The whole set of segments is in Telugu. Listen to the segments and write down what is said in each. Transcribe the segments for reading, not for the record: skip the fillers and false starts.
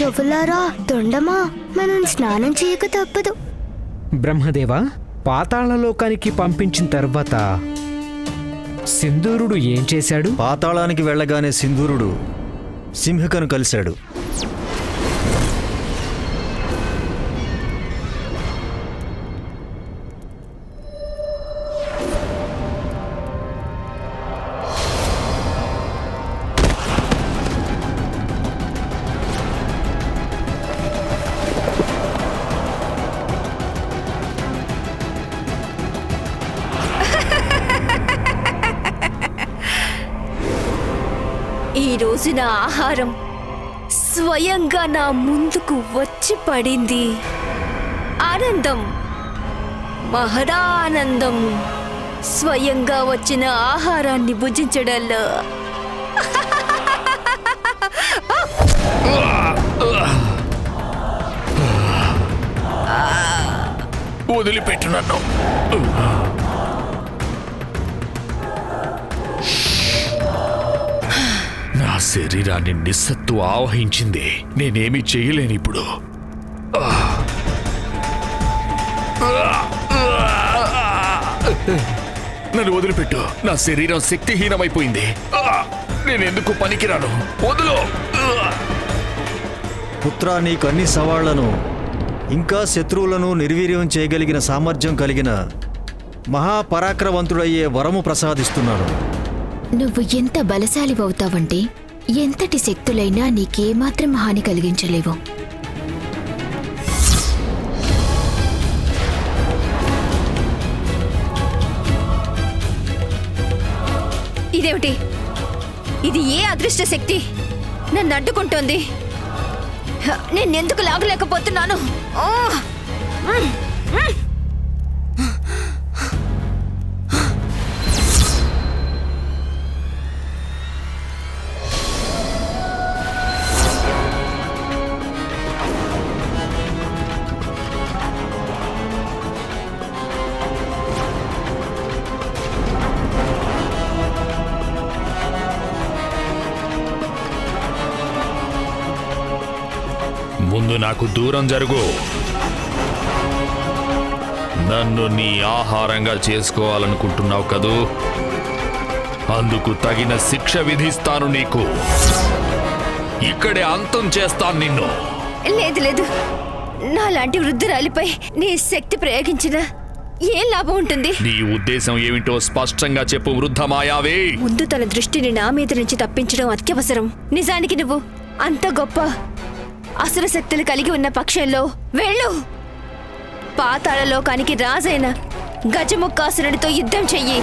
చెవులారా తొండమా, మనం స్నానం చేయక తప్పదు. బ్రహ్మదేవ, పాతాళలోకానికి పంపించిన తర్వాత సింధూరుడు ఏం చేశాడు? పాతాళానికి వెళ్ళగానే సింధూరుడు సింహికను కలిశాడు. ఈ రోజు నా ఆహారం స్వయంగా నా ముందుకు వచ్చి పడింది. ఆనందం, మహదానందం. స్వయంగా వచ్చిన ఆహారాన్ని భుజించడంలో. వదిలిపెట్టు నన్ను. నా శరీరాన్ని నిస్సత్తు ఆవహించింది. నేనేమీ చేయలేను ఇప్పుడు. నన్ను వదిలిపెట్టు. నా శరీరం శక్తిహీనమైపోయింది. నేనెందుకు పనికిరాను? వదులు. పుత్రా, నీకు అన్ని సవాళ్లను ఇంకా శత్రువులను నిర్వీర్యం చేయగలిగిన సామర్థ్యం కలిగిన మహాపరాక్రమవంతుడయ్యే వరము ప్రసాదిస్తున్నాను. నువ్వు ఎంత బలశాలివవుతావంటే ఎంతటి శక్తులైనా నీకేమాత్రం హాని కలిగించలేవు. ఇదేమిటి? ఇది ఏ అదృష్ట శక్తి నన్ను అడ్డుకుంటోంది? నేనెందుకు లాగలేకపోతున్నాను? ముందు నాకు దూరం జరుగు. నన్ను నీ ఆహారంగా చేసుకోవాలనుకుంటున్నావు కదూ? అందుకు తగిన శిక్ష విధిస్తాను నీకు. ఇక్కడే అంతం చేస్తాను నిన్ను. లేదు లేదు, నాలాంటి వృద్ధురాలిపై నీ శక్తి ప్రయోగించిన ఏం లాభం ఉంటుంది? నీ ఉద్దేశం ఏమిటో స్పష్టంగా చెప్పు వృద్ధ మాయావి. ముందు తన దృష్టిని నా మీద నుంచి తప్పించడం అత్యవసరం. నిజానికి నువ్వు అంత గొప్ప అసుర శక్తులు కలిగి ఉన్న పక్షంలో వెళ్ళు. పాతాళలోకానికి రాజైన గజముఖాసురుడితో యుద్ధం చెయ్యి.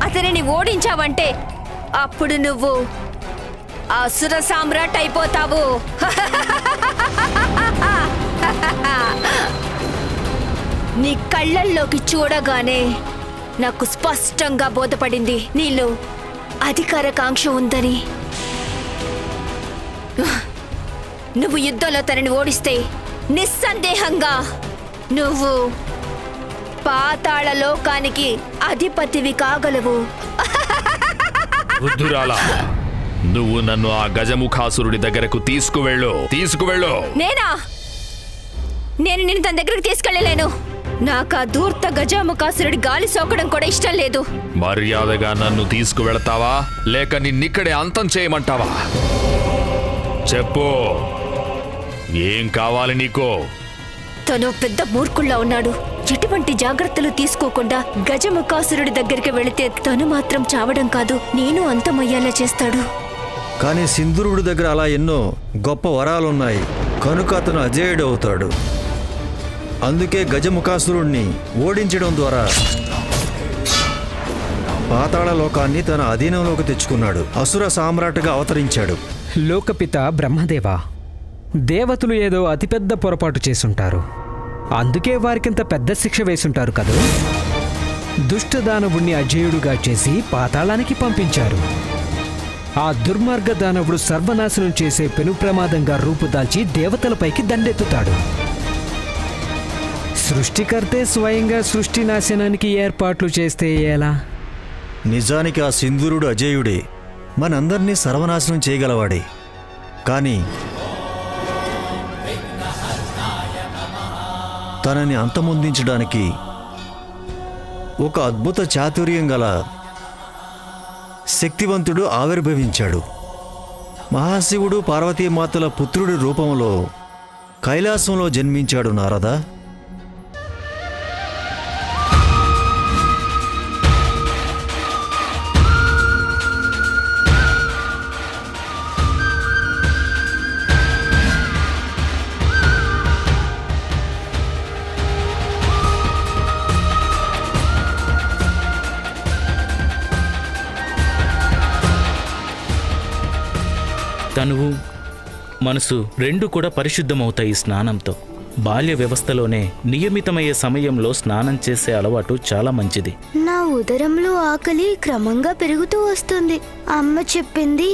అతనిని ఓడించావంటే అప్పుడు నువ్వు అసుర సామ్రాట్ అయిపోతావు. నీ కళ్ళల్లోకి చూడగానే నాకు స్పష్టంగా బోధపడింది నీలో అధికారకాంక్ష ఉందని. నువ్వు యుద్ధంలో తనని ఓడిస్తే నిస్సందేహంగా నువ్వు పాతాళ లోకానికి అధిపతివి కాగలవు. బుద్ధురాలా, నువ్వు నన్ను ఆ గజముఖాసురుడి దగ్గరకు తీసుకువెళ్ళు. నేనా? నేను నిన్ను తన దగ్గరకు తీసుకెళ్ళలేను. నాకు ఆ ధూర్త గజముఖాసురుడి గాలి సోకడం కూడా ఇష్టం లేదు. మర్యాదగా నన్ను తీసుకువెళతావా లేక నిన్నిక్కడే అంతం చేయమంటావా? చెప్పు, ఏం కావాలి నీకో? తను పెద్ద మూర్ఖుల్లా ఉన్నాడు. ఎటువంటి జాగ్రత్తలు తీసుకోకుండా గజముఖాసురుడి దగ్గరికి వెళితే తను మాత్రం చావడం కాదు, నేను అంతమయ్యేలా చేస్తాడు. కానీ సింధూరుడి దగ్గర అలా ఎన్నో గొప్ప వరాలున్నాయి కనుక అతను అజేయుడు అవుతాడు. అందుకే గజముఖాసురుణ్ణి ఓడించడం ద్వారా పాతాళ లోకాన్ని తన అధీనంలోకి తెచ్చుకున్నాడు. అసుర సామ్రాట్గా అవతరించాడు. లోకపిత బ్రహ్మదేవ, దేవతలు ఏదో అతిపెద్ద పొరపాటు చేసుంటారు. అందుకే వారికింత పెద్ద శిక్ష వేసుంటారు కదూ. దుష్టదానవుణ్ణి అజేయుడుగా చేసి పాతాళానికి పంపించారు. ఆ దుర్మార్గ దానవుడు సర్వనాశనం చేసే పెను ప్రమాదంగా రూపుదాల్చి దేవతలపైకి దండెత్తుతాడు. సృష్టికర్తే స్వయంగా సృష్టి నాశనానికి ఏర్పాట్లు చేస్తే ఎలా? నిజానికి ఆ సింధూరుడు అజేయుడే, మనందర్నీ సర్వనాశనం చేయగలవాడే. కానీ తనని అంతమొందించడానికి ఒక అద్భుత చాతుర్యం గల శక్తివంతుడు ఆవిర్భవించాడు. మహాశివుడు పార్వతీమాతల పుత్రుడి రూపంలో కైలాసంలో జన్మించాడు నారదా. తనువు మనసు రెండు కూడా పరిశుద్ధమవుతాయి స్నానంతో. బాల్య వ్యవస్థలోనే నియమితమయ్యే సమయంలో స్నానం చేసే అలవాటు చాలా మంచిది. నా ఉదరంలో ఆకలి క్రమంగా పెరుగుతూ వస్తుంది. అమ్మ చెప్పింది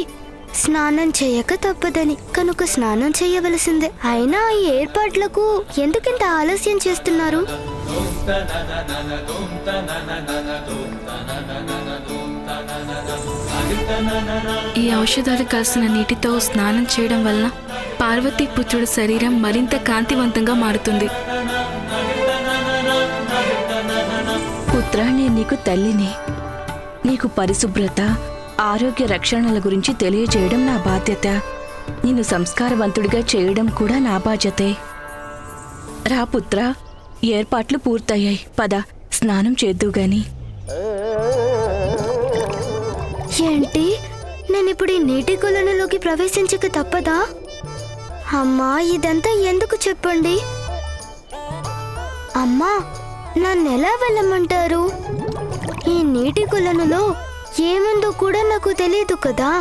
స్నానం చేయక తప్పదని, కనుక స్నానం చేయవలసిందే. అయినా ఈ ఏర్పాట్లకు ఎందుకింత ఆలస్యం చేస్తున్నారు? ఈ ఔషధాలు కలిసిన నీటితో స్నానం చేయడం వలన పార్వతీ పుత్రుడి శరీరం మరింత కాంతివంతంగా మారుతుంది. పుత్ర, నేను నీకు తల్లిని. నీకు పరిశుభ్రత, ఆరోగ్య రక్షణల గురించి తెలియజేయడం నా బాధ్యత. నిన్ను సంస్కారవంతుడిగా చేయడం కూడా నా బాధ్యతే. రా పుత్ర, ఏర్పాట్లు పూర్తయ్యాయి. పద, స్నానం చేద్దు గాని. ఏంటి, నేనిప్పుడు ఈ నీటి కొలనులోకి ప్రవేశించక తప్పదా? అమ్మా, ఇదంతా ఎందుకు చెప్పండి. అమ్మా, నన్నెలా వెళ్ళమంటారు? ఈ నీటి కొలనులో ఏముందో కూడా నాకు తెలియదు కదా.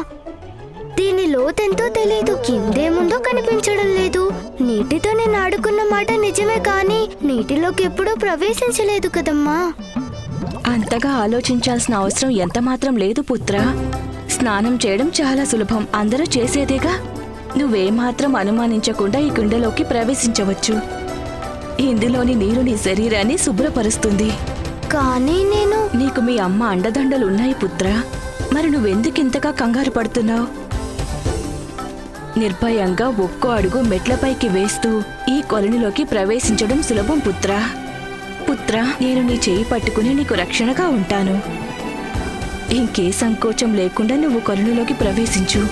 దీని లోతెంతో తెలియదు, కిందేముందో కనిపించడం లేదు. నీటితో నేను ఆడుకున్న మాట నిజమే, కానీ నీటిలోకి ఎప్పుడూ ప్రవేశించలేదు కదమ్మా. అంతగా ఆలోచించాల్సిన అవసరం ఎంతమాత్రం లేదు పుత్ర. స్నానం చేయడం చాలా సులభం, అందరూ చేసేదేగా. నువ్వేమాత్రం అనుమానించకుండా ఈ కుండలోకి ప్రవేశించవచ్చు. ఇందులోని నీరు నీ శరీరాన్ని శుభ్రపరుస్తుంది. కానీ నీకు మీ అమ్మ అండదండలున్నాయి పుత్ర. మరి నువ్వెందుకింతగా కంగారు పడుతున్నావు? నిర్భయంగా ఒక్కో అడుగు మెట్లపైకి వేస్తూ ఈ కొలనులోకి ప్రవేశించడం సులభం పుత్ర. పుత్ర, నేను నీ చేయి పట్టుకుని నీకు రక్షణగా ఉంటాను. ఇంకే సంకోచం లేకుండా నువ్వు కొలనులోకి ప్రవేశించు.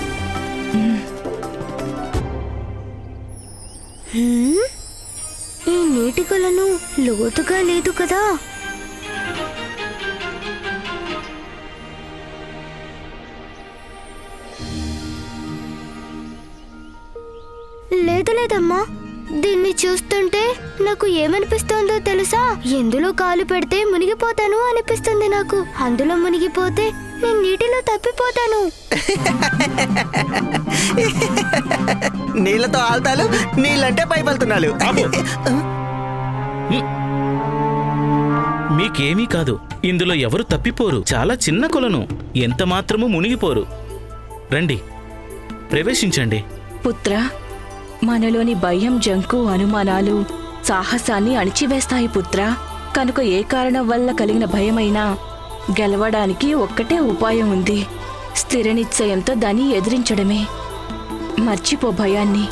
ఈ నీటి కొలను లోతుగా లేదు కదా. లేదమ్మా, దీన్ని చూస్తుంటే నాకు ఏమనిపిస్తోందో తెలుసా? ఎందులో కాలు పెడితే మునిగిపోతాను అనిపిస్తుంది నాకు. అందులో మునిగిపోతే నేను నీటిలో తప్పిపోతాను. నీళ్లతో ఆల్తాలు, నీళ్ళంటే పైపలుతున్నాలు. మీకేమీ కాదు, ఇందులో ఎవరు తప్పిపోరు. చాలా చిన్న కొలను, ఎంత మాత్రము మునిగిపోరు. రండి, ప్రవేశించండి. పుత్ర, మనలోని భయం, జంకు, అనుమానాలు సాహసాన్ని అణిచివేస్తాయి పుత్ర. కనుక ఏ కారణం వల్ల కలిగిన భయమైనా గెలవడానికి ఒక్కటే ఉపాయం ఉంది. స్థిర నిశ్చయంతో దాన్ని ఎదిరించడమే. మర్చిపో భయాన్ని.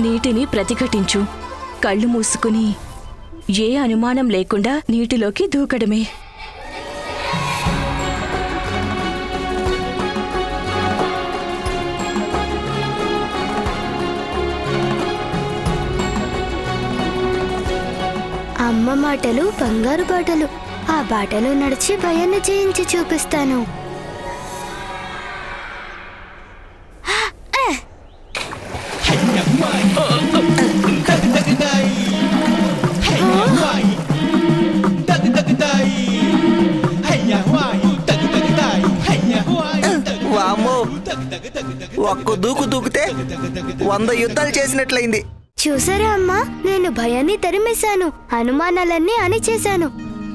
నీటిని ప్రతిఘటించు. కళ్ళు మూసుకుని ఏ అనుమానం లేకుండా నీటిలోకి దూకడమే. అమ్మ మాటలు బంగారు బాటలు. ఆ బాటలో నడిచి భయాన్ని జయించి చూపిస్తాను. వామ్మో, ఒక్క దూకు దూకితే 100 యుద్ధాలు చేసినట్లయింది. చూసారా అమ్మా, నేను భయాన్ని తరిమేశాను, అనుమానాలన్నీ అణిచేశాను,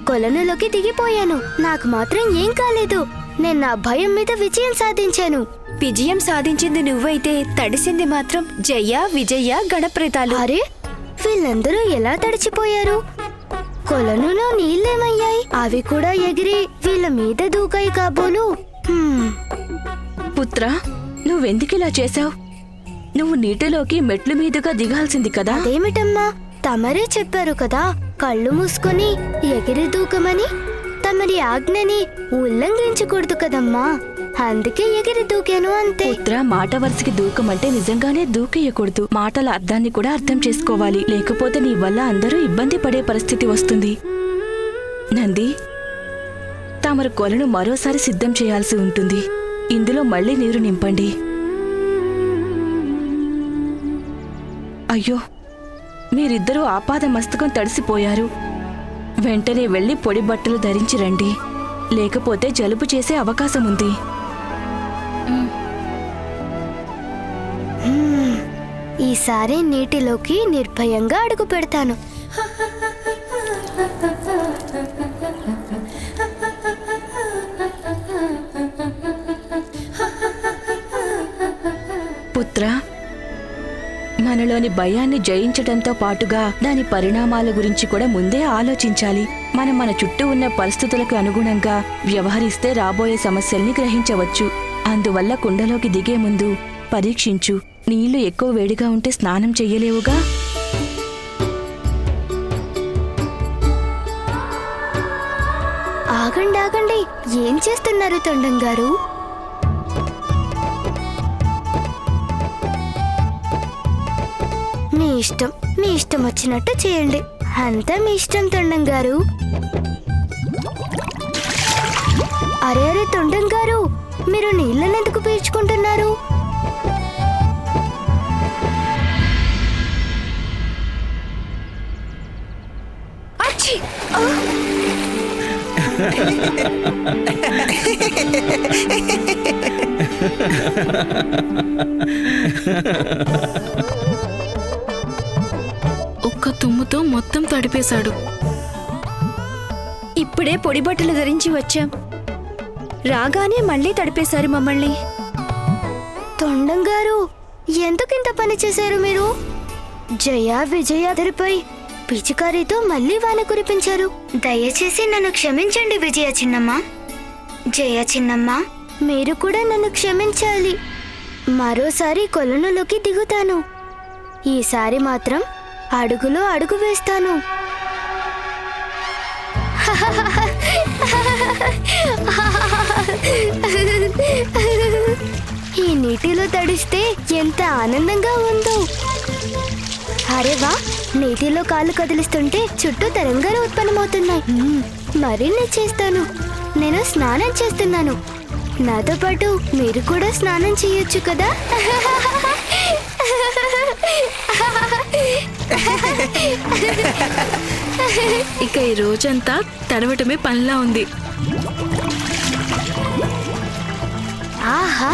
కొలనులోకి దిగిపోయాను. నాకు మాత్రం ఏం కాలేదు. నేను నా భయం మీద విజయం సాధించాను. విజయం సాధించింది నువ్వైతే తడిసింది మాత్రం జయ, విజయ, గణప్రేతాలు. అరే, వీళ్ళందరూ ఎలా తడిచిపోయారు? కొలనులో నీళ్ళేమయ్యాయి? అవి కూడా ఎగిరి వీళ్ళ మీద దూకాయి కాబోలు. పుత్ర, నువ్వెందుకిలా చేశావు? నువ్వు నీటిలోకి మెట్లు మీదుగా దిగాల్సింది కదా. అదేమిటమ్మా, తమరే చెప్పారు కదా కళ్ళు మూసుకొని ఎగిరి దూకమని. తమరి ఆజ్ఞని ఉల్లంఘించకూడదు కదమ్మా, అందుకే ఎగిరి దూకాను అంతే. పుత్ర, మాట వరుసకి దూకమంటే నిజంగానే దూకేయకూడదు. మాటల అర్థాన్ని కూడా అర్థం చేసుకోవాలి, లేకపోతే నీ వల్ల అందరూ ఇబ్బంది పడే పరిస్థితి వస్తుంది. నంది, తమరు కొలను మరోసారి సిద్ధం చేయాల్సి ఉంటుంది. ఇందులో మళ్ళీ నీరు నింపండి. అయ్యో, మీరిద్దరూ ఆపాద మస్తకం తడిసిపోయారు. వెంటనే వెళ్ళి పొడి బట్టలు ధరించి రండి, లేకపోతే జలుబు చేసే అవకాశం ఉంది. ఈసారి నీటిలోకి నిర్భయంగా అడుగు పెడతాను. పుత్ర, మనలోని భయాన్ని జయించడంతో పాటుగా దాని పరిణామాల గురించి కూడా ముందే ఆలోచించాలి. మనం మన చుట్టూ ఉన్న పరిస్థితులకు అనుగుణంగా వ్యవహరిస్తే రాబోయే సమస్యల్ని గ్రహించవచ్చు. అందువల్ల కుండలోకి దిగే ముందు పరీక్షించు. నీళ్లు ఎక్కువ వేడిగా ఉంటే స్నానం చెయ్యలేవుగా. ఆగండి ఆగండి, ఏం చేస్తున్నారు తొండం గారు? మీ ఇష్టం వచ్చినట్టు చేయండి, అంతా మీ ఇష్టం తొండం గారు. అరే అరే తొండం గారు, మీరు నీళ్ళని ఎందుకు పీల్చుకుంటున్నారు? ఒక్క తుమ్ముతో మొత్తం తడిపేశాడు. ఇప్పుడే పొడి బట్టలు ధరించి వచ్చాం, రాగానే మళ్ళీ తడిపేశారు మమ్మల్ని. తొండం గారు, ఎందుకింత పని చేశారు మీరు? జయ విజయాధరిపై పిచికారితో మళ్ళీ వాన కురిపించారు. దయచేసి నన్ను క్షమించండి విజయ చిన్నమ్మ. జయ చిన్నమ్మ, మీరు కూడా నన్ను క్షమించాలి. మరోసారి కొలనులోకి దిగుతాను. ఈసారి మాత్రం అడుగులో అడుగు వేస్తాను. ఈ నీటిలో తడిస్తే ఎంత ఆనందంగా ఉందో. అరే వా, నీటిలో కాళ్ళు కదిలిస్తుంటే చుట్టూ తరంగాలు ఉత్పన్నమవుతున్నాయి. మరిన్ని చేస్తాను. నేను స్నానం చేస్తున్నాను, నాతో పాటు మీరు కూడా స్నానం చేయొచ్చు కదా. ఇక ఈ రోజంతా తడవటమే పనిలా ఉంది. ఆహా,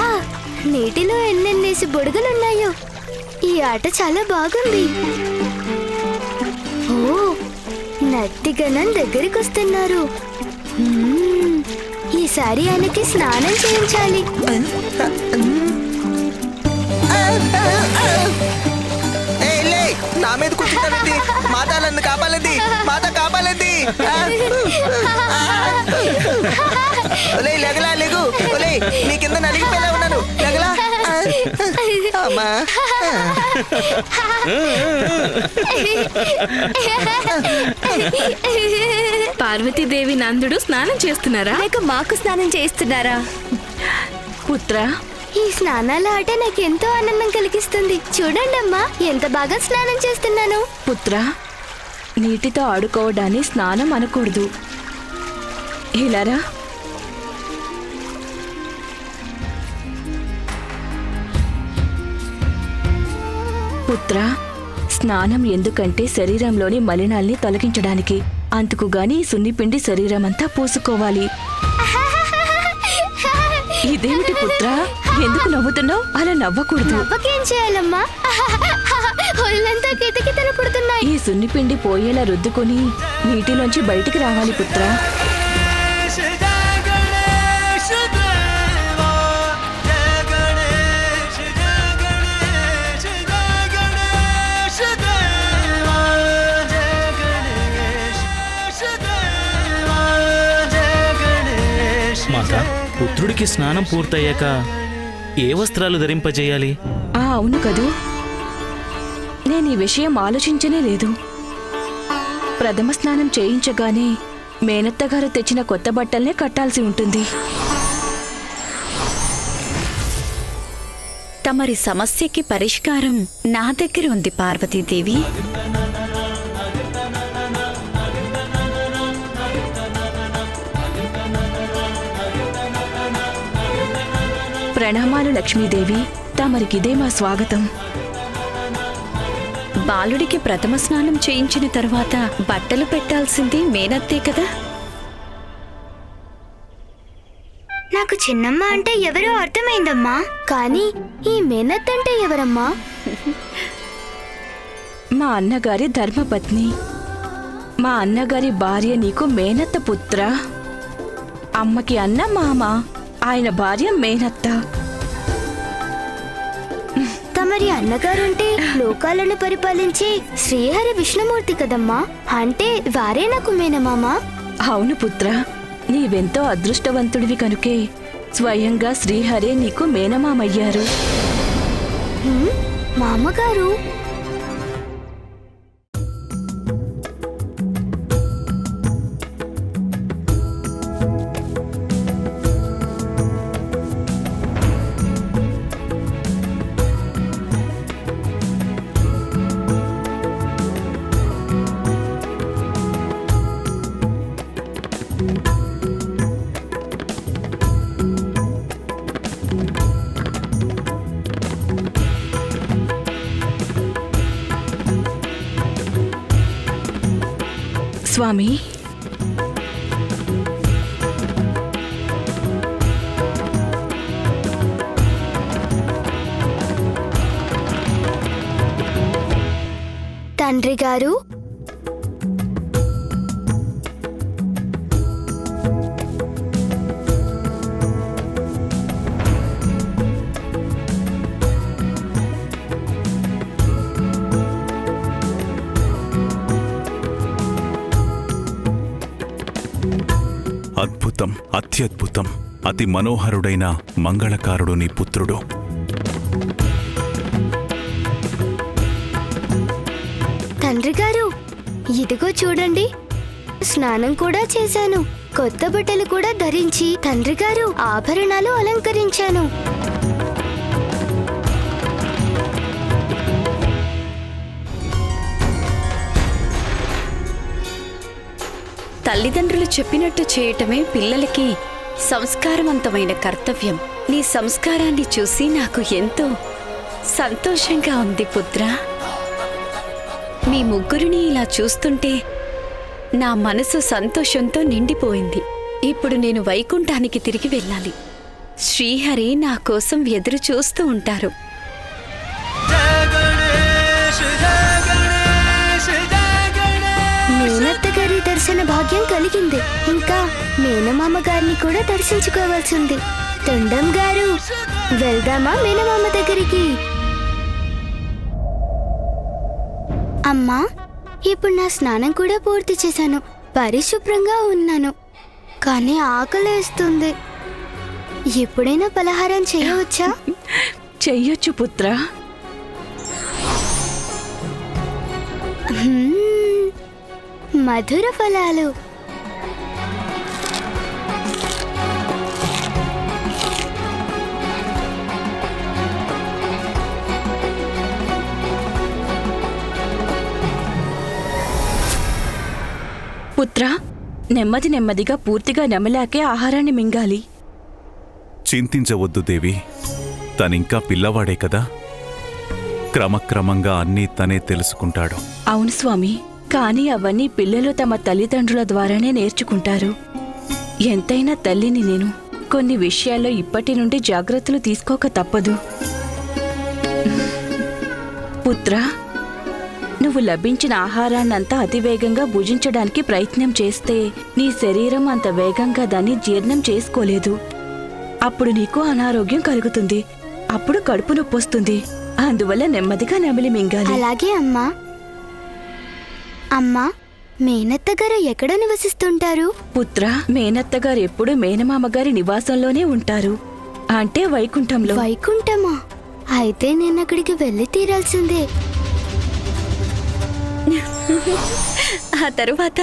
నీటిలో ఎన్నెన్నేసి బుడగలున్నాయో. ఈ ఆట చాలా బాగుంది. ఓ, నత్తిగణం దగ్గరికి వస్తున్నారు. ఈసారి ఆయనకి స్నానం చేయించాలి. నా మీద కూర్చుంటానండి. మాత నన్ను కాపాలండి, మాత కాపాలండి. ఒలే లెగలా, లెగు. ఒలే, నీ కింద నలిగిపోయేలా ఉన్నాను, లెగలా. అమ్మా, పార్వతీదేవి నందుడు స్నానం చేస్తున్నారా, లేక మాకు స్నానం చేయిస్తున్నారా? పుత్ర, ఈ స్నానాల ఆట నాకు ఎంతో ఆనందం కలిగిస్తుంది. చూడండి అమ్మా, ఎంత బాగా స్నానం చేస్తున్నాను. పుత్ర, నీటితో ఆడుకోవడాన్ని స్నానం అనకూడదు. ఇలారా. పుత్ర, స్నానం ఎందుకంటే శరీరంలోని మలినాల్ని తొలగించడానికి. అందుకుగాని సున్నిపిండి శరీరం అంతా పూసుకోవాలి. ఇదేమిటి పుత్ర, ఎందుకు నవ్వుతున్నావు? అలా నవ్వకూడదు. నవ్వకేం చేయాలమ్మా? ఒళ్ళంతా కితకితలు పుడుతున్నాయి. ఈ సున్నిపిండి పోయేలా రుద్దుకొని నీటిలోంచి బయటికి రావాలి పుత్ర. మాత, పుత్రుడికి స్నానం పూర్తయ్యాక ఏ వస్త్రాలు ధరింపజేయాలి? అవును కదూ, నేను ఈ విషయం ఆలోచించనే లేదు. ప్రథమ స్నానం చేయించగానే మేనత్తగారు తెచ్చిన కొత్త బట్టల్నే కట్టాల్సి ఉంటుంది. తమరి సమస్యకి పరిష్కారం నా దగ్గర ఉంది పార్వతీదేవి. ప్రణామాలు లక్ష్మీదేవి, తమరికిదే మా స్వాగతం. బాలుడికి ప్రథమ స్నానం చేయించిన తర్వాత బట్టలు పెట్టాల్సింది మేనత్తే కదా? నాకు చిన్నమ్మ అంటే ఎవరో అర్థమైందమ్మా, కానీ ఈ మేనత్ అంటే ఎవరమ్మా? మా అన్నగారి ధర్మపత్ని. మా అన్నగారి భార్య నీకు మేనత్త పుత్ర. అమ్మకి అన్న మామ, ఆయన భార్య మేనత్త. తమరి అన్నగారంటే లోకాలను పరిపాలించే శ్రీహరి విష్ణుమూర్తి కదమ్మా, అంటే వారే నాకు మేనమామా? అవును పుత్ర, నీవెంతో అదృష్టవంతుడివి కనుకే స్వయంగా శ్రీహరే నీకు మేనమామయ్యారు. మామగారు? స్వామి, తండ్రి గారు, అద్భుతం, అత్యద్భుతం, అతి మనోహరుడైన మంగళకారుడు నీ పుత్రుడు. తండ్రి గారు, ఇదిగో చూడండి, స్నానం కూడా చేశాను, కొత్త బట్టలు కూడా ధరించి తండ్రి గారు ఆభరణాలు అలంకరించాను. తల్లిదండ్రులు చెప్పినట్టు చేయటమే పిల్లలకి సంస్కారవంతమైన కర్తవ్యం. నీ సంస్కారాన్ని చూసి నాకు ఎంతో సంతోషంగా ఉంది పుత్ర. మీ ముగ్గురిని ఇలా చూస్తుంటే నా మనసు సంతోషంతో నిండిపోయింది. ఇప్పుడు నేను వైకుంఠానికి తిరిగి వెళ్ళాలి. శ్రీహరి నా కోసం ఎదురు చూస్తూ ఉంటారు. మేనత్త గారి దర్శన భాగ్యం కలిగింది, ఇంకా మేనమామ గారిని కూడా దర్శించుకోవాల్సింది. తొండం గారు, వెళ్దామా మేనమామ దగ్గరికి? అమ్మా, ఇప్పుడు నా స్నానం కూడా పూర్తి చేశాను, పరిశుభ్రంగా ఉన్నాను, కానీ ఆకలేస్తుంది. ఎప్పుడైనా పలహారం చేయవచ్చా? చెయ్యొచ్చు పుత్ర. మధుర ఫలాలు. పుత్ర, నెమ్మది నెమ్మదిగా పూర్తిగా నమలాకే ఆహారాన్ని మింగాలి. చింతించవద్దు దేవి, తనింకా పిల్లవాడే కదా, క్రమక్రమంగా అన్నీ తనే తెలుసుకుంటాడు. అవును స్వామి, కానీ అవన్నీ పిల్లలు తమ తల్లిదండ్రుల ద్వారానే నేర్చుకుంటారు. ఎంతైనా తల్లిని నేను. కొన్ని విషయాల్లో ఇప్పటి నుండి జాగ్రత్తలు తీసుకోక తప్పదు. పుత్ర, నువ్వు లభించిన ఆహారాన్నంతా అతివేగంగా భుజించడానికి ప్రయత్నం చేస్తే నీ శరీరం అంత వేగంగా దాన్ని జీర్ణం చేసుకోలేదు. అప్పుడు నీకు అనారోగ్యం కలుగుతుంది, అప్పుడు కడుపు నొప్పి వస్తుంది. అందువల్ల నెమ్మదిగా నమిలి మింగాలి. అలాగే అమ్మా. అమ్మా, మేనత్త గారు ఎక్కడ నివసిస్తుంటారు? పుత్ర, మేనత్తగారు ఎప్పుడు మేనమామగారి నివాసంలోనే ఉంటారు, అంటే వైకుంఠంలో. వైకుంఠమా? అయితే నేను అక్కడికి వెళ్ళి తీరాల్సిందే. ఆ తరువాత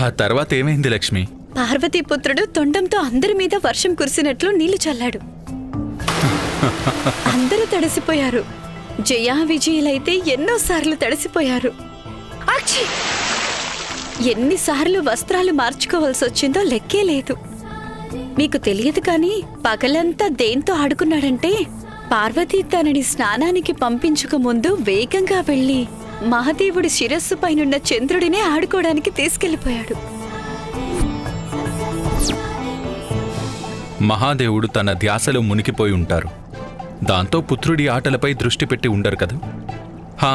ఆ తర్వాత ఏమైంది లక్ష్మి? పార్వతీపుత్రుడు తొండంతో అందరి మీద వర్షం కురిసినట్లు నీళ్లు చల్లాడు. అందరూ తడిసిపోయారు. జయా విజయులైతే ఎన్నోసార్లు తడిసిపోయారు. ఆక్షి! ఎన్నిసార్లు వస్త్రాలు మార్చుకోవాల్సి వచ్చిందో లెక్కే లేదు. మీకు తెలియదు కానీ పగలంతా దేంతో ఆడుకున్నాడంటే పార్వతీ తనని స్నానానికి పంపించక ముందు వేగంగా వెళ్లి మహాదేవుడి శిరస్సు పైనున్న చంద్రుడినే ఆడుకోవడానికి తీసుకెళ్లిపోయాడు. మహాదేవుడు తన ధ్యాసలో మునిగిపోయి ఉంటారు. దాంతో పుత్రుడి ఆటలపై దృష్టి పెట్టి ఉండరు కదా. హా,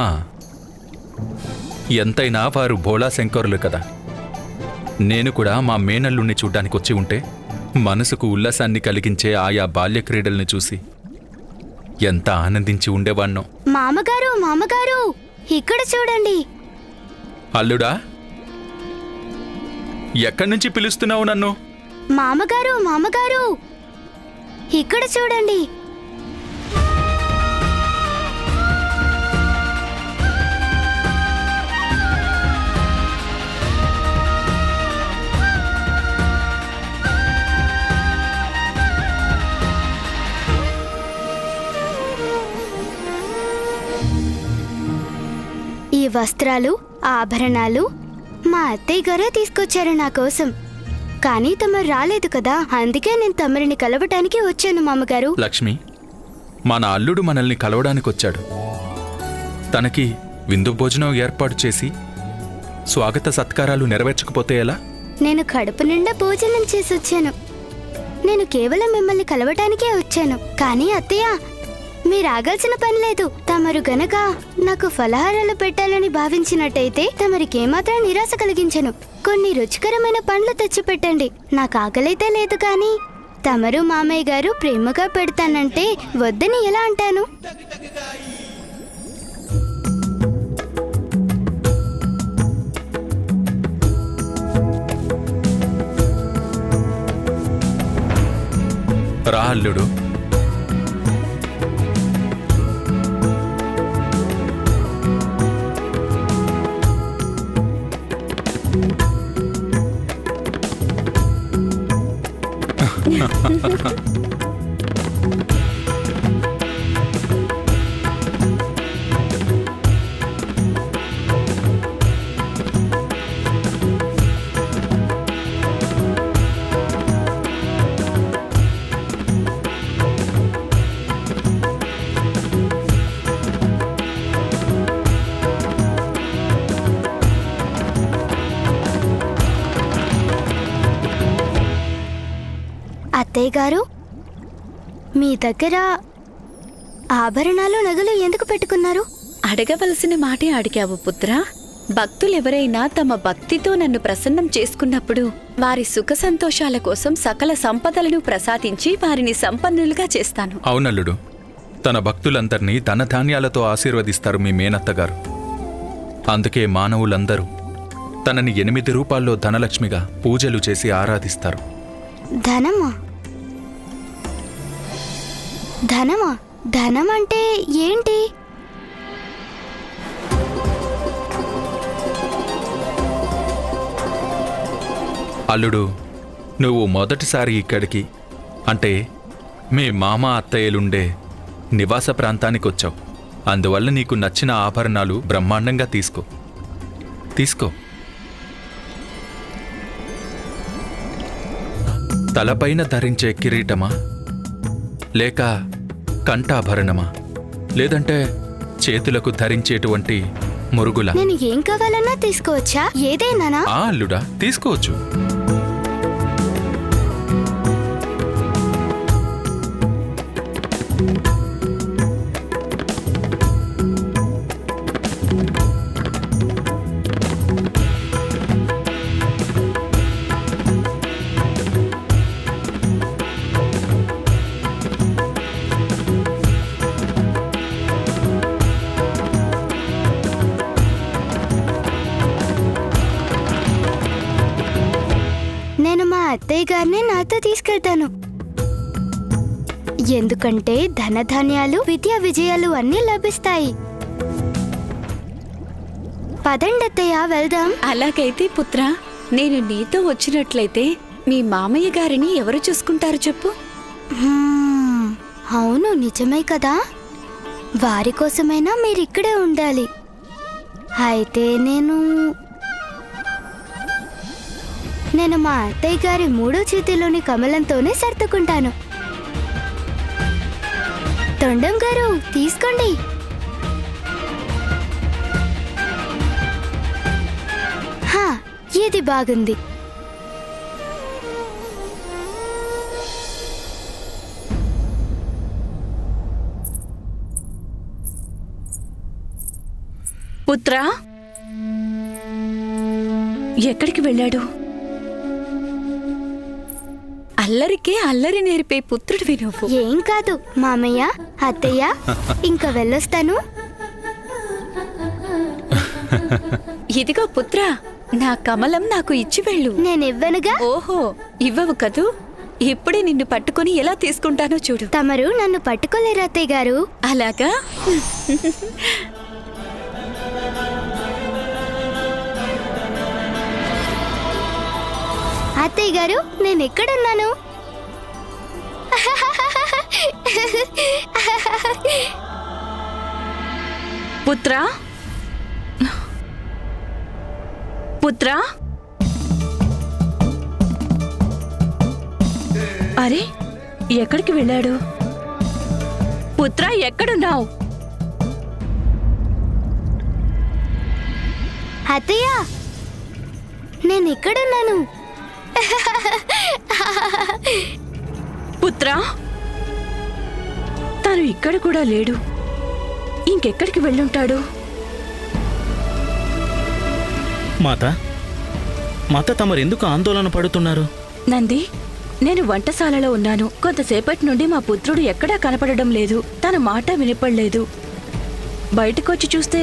ఎంతైనా వారు భోళాశంకరులు కదా. నేను కూడా మా మేనల్లుణ్ణి చూడ్డానికి వచ్చి ఉంటే మనసుకు ఉల్లాసాన్ని కలిగించే ఆయా బాల్య క్రీడల్ని చూసి ఎంత ఆనందించి ఉండేవాణ్ణో. మామగారు మామగారు ఇక్కడ చూడండి. అల్లుడా, ఎక్కడి నుంచి పిలుస్తున్నావు నన్ను? మామగారు మామగారు ఇక్కడ చూడండి. ఈ వస్త్రాలు ఆభరణాలు మా అత్తయ్య గారే తీసుకొచ్చారు నా కోసం. కానీ తమరు రాలేదు కదా, అందుకే నేను తమరిని కలవటానికి వచ్చాను మామగారు. లక్ష్మి, మన అల్లుడు మనల్ని కలవడానికొచ్చాడు. తనకి విందు భోజనం ఏర్పాటు చేసి స్వాగత సత్కారాలు నెరవేర్చకపోతే ఎలా? నేను కడుపు నిండా భోజనం చేసి వచ్చాను. నేను కేవలం మిమ్మల్ని కలవటానికే వచ్చాను. కానీ అత్తయ్య, మీరు ఆగాల్సిన పని లేదు. తమరు గనక నాకు ఫలహారాలు పెట్టాలని భావించినట్టయితే తమరికేమాత్రం నిరాశ కలిగించను. కొన్ని రుచికరమైన పండ్లు తెచ్చిపెట్టండి. నాకు ఆకలైతే లేదు, కానీ తమరు మామయ్య గారు ప్రేమగా పెడతానంటే వద్దని ఎలా అంటాను? రా అల్లుడు. అత్తయ్య గారు, మీ దగ్గర ఆభరణాలు నగలు ఎందుకు పెట్టుకున్నారు? అడగవలసిన మాటే అడిగావు పుత్రా. భక్తులెవరైనా తమ భక్తితో నన్ను ప్రసన్నం చేసుకున్నప్పుడు వారి సుఖ సంతోషాల కోసం సకల సంపదలను ప్రసాదించి వారిని సంపన్నులుగా చేస్తాను. అవునల్లుడు, తన భక్తులందరినీ ధనధాన్యాలతో ఆశీర్వదిస్తారు మీ మేనత్తగారు. అందుకే మానవులందరూ తనని 8 రూపాల్లో ధనలక్ష్మిగా పూజలు చేసి ఆరాధిస్తారు. ధనమా? ధనమా? ధనం అంటే ఏంటి? అల్లుడు, నువ్వు మొదటిసారి ఇక్కడికి, అంటే మీ మామ అత్తయ్యలుండే నివాస ప్రాంతానికి వచ్చావు. అందువల్ల నీకు నచ్చిన ఆభరణాలు బ్రహ్మాండంగా తీసుకో. తలపైన ధరించే కిరీటమా, లేక కంఠాభరణమా, లేదంటే చేతులకు ధరించేటువంటి మురుగులా? నేను ఏం కావాలన్నా తీసుకోవచ్చా? ఏదైనా? ఆ అల్లుడా, తీసుకోవచ్చు. నేను మా అత్తయ్య గారిని నాతో తీసుకెళ్తాను. ఎందుకంటే ధనధాన్యాలు, విద్యా విజయాలు అన్నీ లభిస్తాయి. పదండి అత్తయ్య వెళ్దాం. అలాగైతే పుత్ర, నేను నీతో వచ్చినట్లయితే మీ మామయ్య గారిని ఎవరు చూసుకుంటారు చెప్పు? అవును, నిజమే కదా. వారి కోసమైనా మీరిక్కడే ఉండాలి. అయితే నేను మా అత్తయ్య గారి 3వ చేతిలోని కమలంతోనే సర్దుకుంటాను. తొండం గారు తీసుకోండి. ఇది బాగుంది. పుత్రా, ఎక్కడికి వెళ్ళాడు? అల్లరికే అల్లరి నేర్పే పుత్రుడివి నువ్వు. ఏం కాదు మామయ్య, అత్తయ్య, ఇంకా వెళ్ళొస్తాను. ఇదిగో పుత్ర, నా కమలం నాకు ఇచ్చి వెళ్ళు. నేనివ్వనుగా. ఓహో, ఇవ్వవు కదూ? ఇప్పుడే నిన్ను పట్టుకొని ఎలా తీసుకుంటానో చూడు. తమరు నన్ను పట్టుకోలేరు అత్తయ్య గారు. అలాగా? అత్తయ్య గారు, నేను ఎక్కడున్నాను? పుత్రా, పుత్రా, అరే ఎక్కడికి వెళ్ళాడు? పుత్రా, ఎక్కడున్నావు? అత్తయ్య, నేను ఇక్కడున్నాను. పుత్రా, తను ఇక్కడ కూడా లేడు. ఇంకెక్కడికి వెళ్ళుంటాడు? మాత తమరెందుకు ఆందోళన పడుతున్నారు? నంది, నేను వంటశాలలో ఉన్నాను. కొంతసేపటి నుండి మా పుత్రుడు ఎక్కడా కనపడడం లేదు. తన మాట వినపడలేదు. బయటకొచ్చి చూస్తే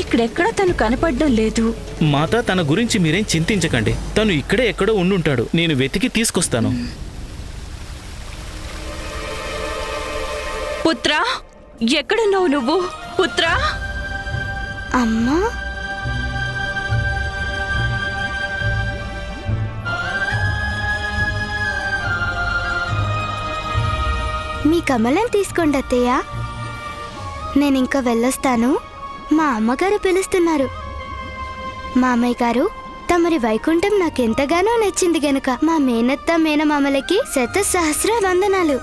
ఇక్కడెక్కడా తను కనపడడం లేదు. మాత, తన గురించి మీరేం చింతించకండి. తను ఇక్కడే ఎక్కడో ఉండుంటాడు. నేను వెతికి తీసుకొస్తాను. పుత్రా, ఎక్కడున్నావు నువ్వు? పుత్రా, అమ్మా, మీ కమలం తీసుకోండి అత్తయ్య. నేనింకా వెళ్ళొస్తాను. మా అమ్మగారు పిలుస్తున్నారు. మామయ్య గారు, తమరి వైకుంఠం నాకెంతగానో నచ్చింది గనుక మా మేనత్త మేనమామలకి 100,000 వందనాలు.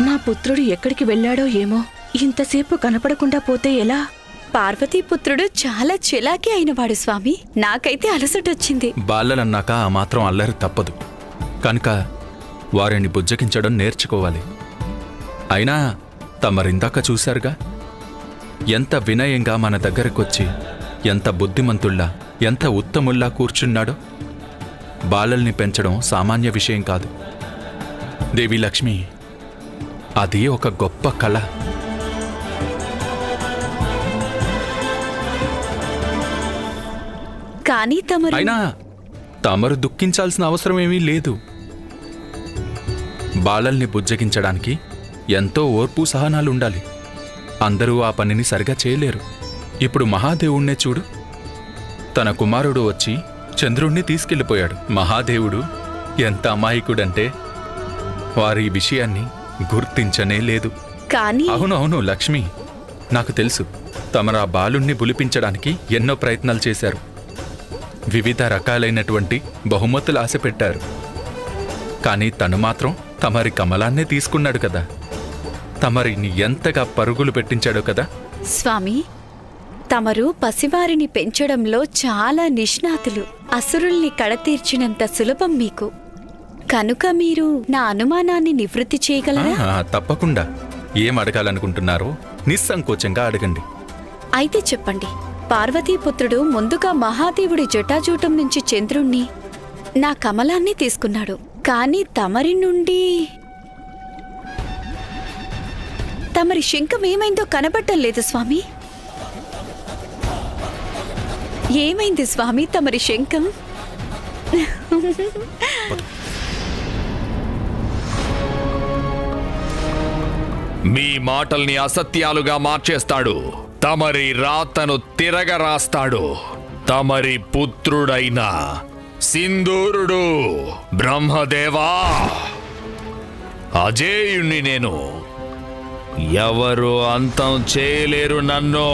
మా పుత్రుడు ఎక్కడికి వెళ్ళాడో ఏమో. ఇంతసేపు కనపడకుండా పోతే ఎలా? పార్వతీపుత్రుడు చాలా చిలాకి అయినవాడు స్వామి. నాకైతే అలసటొచ్చింది. బాలలన్నాక ఆ మాత్రం అల్లరి తప్పదు. కనుక వారిని బుజ్జగించడం నేర్చుకోవాలి. అయినా తమరిందాక చూశారుగా, ఎంత వినయంగా మన దగ్గరకొచ్చి, ఎంత బుద్ధిమంతుల్లా, ఎంత ఉత్తముల్లా కూర్చున్నాడో. బాలల్ని పెంచడం సామాన్య విషయం కాదు దేవి లక్ష్మి. అది ఒక గొప్ప కళ. కానీ అయినా తమరు దుఃఖించాల్సిన అవసరమేమీ లేదు. బాలల్ని బుజ్జగించడానికి ఎంతో ఓర్పు సహనాలుండాలి. అందరూ ఆ పనిని సరిగా చేయలేరు. ఇప్పుడు మహాదేవుణ్ణే చూడు. తన కుమారుడు వచ్చి చంద్రుణ్ణి తీసుకెళ్ళిపోయాడు. మహాదేవుడు ఎంత అమాయకుడంటే వారి విషయాన్ని గుర్తించనే లేదు. కానీ అవునవును లక్ష్మి, నాకు తెలుసు. తమరు ఆ బాలుణ్ణి బులిపించడానికి ఎన్నో ప్రయత్నాలు చేశారు. వివిధ రకాలైనటువంటి బహుమతులు ఆశ పెట్టారు. కానీ తను మాత్రం తమరి కమలాన్నే తీసుకున్నాడు కదా. తమరిని ఎంతగా పరుగులు పెట్టించాడో కదా. స్వామి, తమరు పసివారిని పెంచడంలో చాలా నిష్ణాతులు. అసురుల్ని కడతీర్చినంత సులభం మీకు. కనుక మీరు నా అనుమానాన్ని నివృత్తి చేయగలరా? తప్పకుండా. ఏం అడగాలనుకుంటున్నారో నిస్సంకోచంగా అడగండి. అయితే చెప్పండి. పార్వతీపుత్రుడు ముందుగా మహాదేవుడి జటాజూటం నుంచి చంద్రుణ్ణి, నా కమలాన్ని తీసుకున్నాడు. కానీ తమరి నుండి తమరి శంఖం ఏమైందో కనబడటం లేదు స్వామి. ఏమైంది స్వామి తమరి శంఖం? మీ మాటల్ని అసత్యాలుగా మార్చేస్తాడు. తమరి రాతను తిరగరాస్తాడు. తమరి పుత్రుడైన సింధూరుడు బ్రహ్మదేవా, అజేయుణ్ణి నేను. ఎవరు అంతం చేయలేరు నన్ను.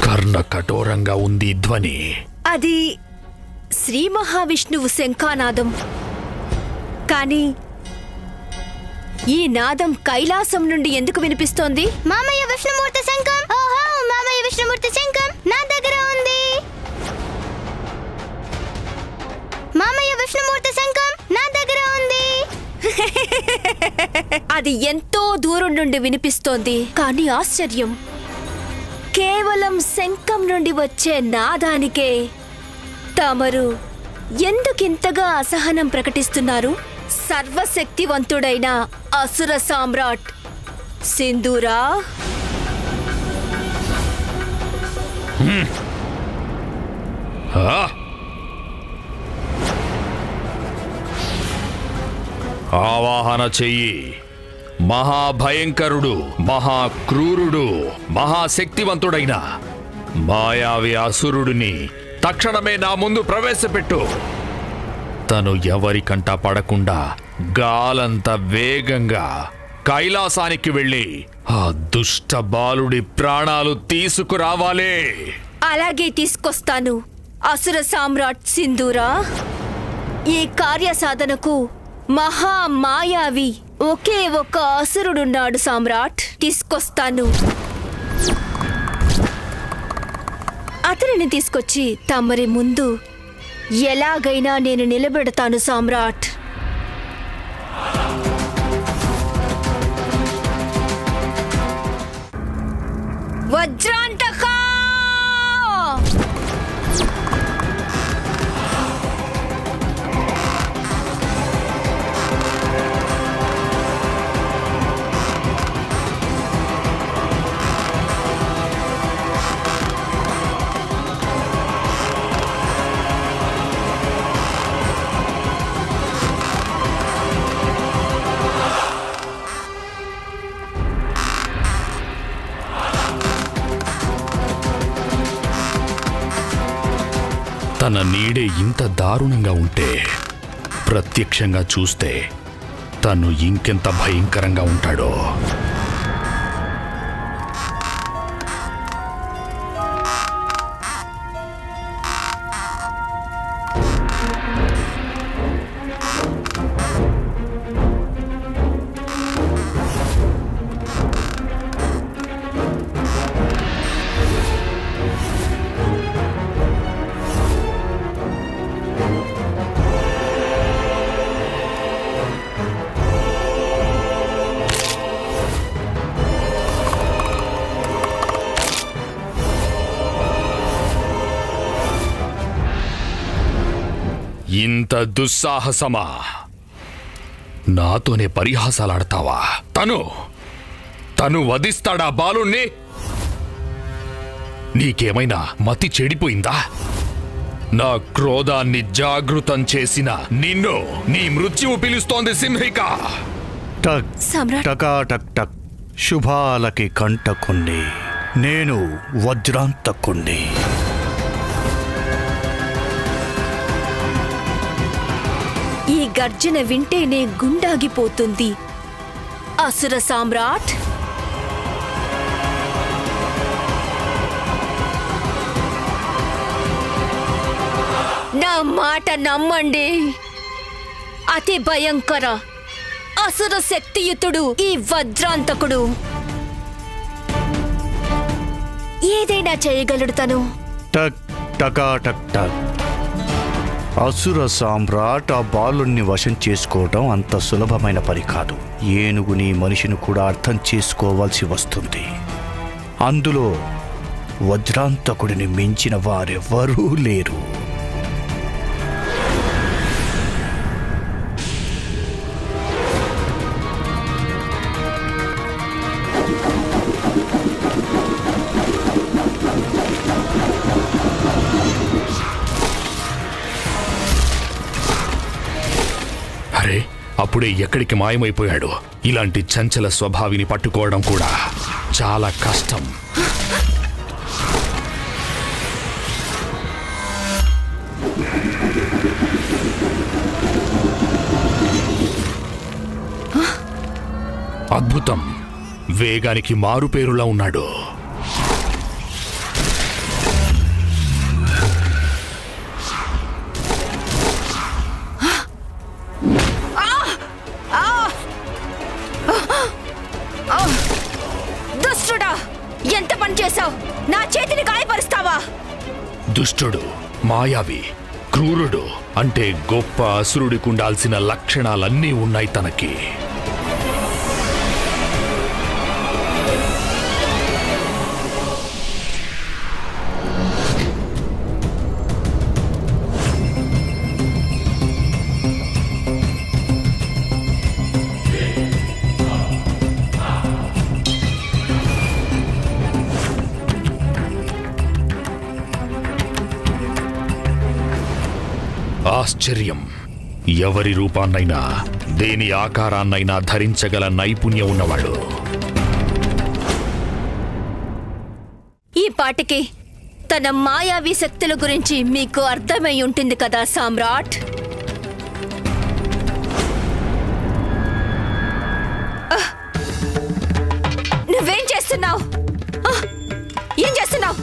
కర్ణ కఠోరంగా ఉంది ధ్వని. అది శ్రీ మహావిష్ణువు శంఖానాదం. కానీ ఈ నాదం కైలాసం నుండి ఎందుకు వినిపిస్తోంది? మామయ్య విష్ణుమూర్తి శంఖం. ఓహో, మామయ్య విష్ణుమూర్తి శంఖం నా దగ్గర ఉంది. మామయ్య విష్ణుమూర్తి శంఖం నా దగ్గర ఉంది. అది ఎంతో దూరం నుండి వినిపిస్తోంది. కానీ ఆశ్చర్యం, కేవలం శంఖం నుండి వచ్చే నాదానికే తమరు ఎందుకింతగా అసహనం ప్రకటిస్తున్నారు? సర్వశక్తివంతుడైన అసుర సామ్రాట్ సింధూరా, ఆవాహన చెయ్యి. మహాభయంకరుడు, మహాక్రూరుడు, మహాశక్తివంతుడైన మాయావి అసురుడిని తక్షణమే నా ముందు ప్రవేశపెట్టు. తను ఎవరికంటా పడకుండా గాలంత వేగంగా కైలాసానికి వెళ్ళి ఆ దుష్ట బాలుడి ప్రాణాలు తీసుకురావాలే. అలాగే తీసుకొస్తాను అసుర సామ్రాట్ సింధూరా. ఈ కార్య సాధనకు మహామాయావి ఒకే ఒక అసురుడున్నాడు సామ్రాట్. తీసుకొస్తాను. అతనిని తీసుకొచ్చి తమరి ముందు ఎలాగైనా నేను నిలబెడతాను సామ్రాట్. వజ్రాంతకా! తన నీడే ఇంత దారుణంగా ఉంటే ప్రత్యక్షంగా చూస్తే తను ఇంకెంత భయంకరంగా ఉంటాడో. ఇంత దుస్సాహసమా? నాతోనే పరిహాసాలాడతావా? తను వధిస్తాడా బాలుణ్ణి? నీకేమైనా మతి చెడిపోయిందా? నా క్రోధాన్ని జాగృతం చేసిన నిన్ను నీ మృత్యువు పిలుస్తోంది సింహిక. టక్ టక్ టక్. శుభాలకి కంటకుణ్ణి. నేను వజ్రాంతకుణ్ణి. ఈ గర్జన వింటేనే గుండాగిపోతుంది అసుర సామ్రాట్. నా మాట నమ్మండి. అతి భయంకర అసుర శక్తియుతుడు ఈ వజ్రాంతకుడు. ఏదైనా చేయగలడు తను. టక్ టకా టక్ టక్. అసుర సామ్రాట్ ఆ బాలుణ్ణి వశం చేసుకోవడం అంత సులభమైన పని కాదు. ఏనుగుని మనిషిని కూడా అర్థం చేసుకోవాల్సి వస్తుంది. అందులో వజ్రాంతకుడిని మించిన వారెవ్వరూ లేరు. అరే, అప్పుడే ఎక్కడికి మాయమైపోయాడు? ఇలాంటి చంచల స్వభావిని పట్టుకోవడం కూడా చాలా కష్టం. అద్భుతం, వేగానికి మారుపేరులా ఉన్నాడు. దుష్టుడా, ఎంత పని చేశావు? నా చేతిని గాయపరుస్తావా? దుష్టుడు, మాయావి, క్రూరుడు అంటే గొప్ప అసురుడికి ఉండాల్సిన లక్షణాలన్నీ ఉన్నాయి తనకి. ఆశ్చర్యం, ఎవరి రూపాన్నైనా దేని ఆకారాన్నైనా ధరించగల నైపుణ్యం ఉన్నవాడు. ఈ పాటికి తన మాయావి శక్తుల గురించి మీకు అర్థమై ఉంటుంది కదా సామ్రాట్? నువ్వేం చేస్తున్నావు? ఏం చేస్తున్నావు?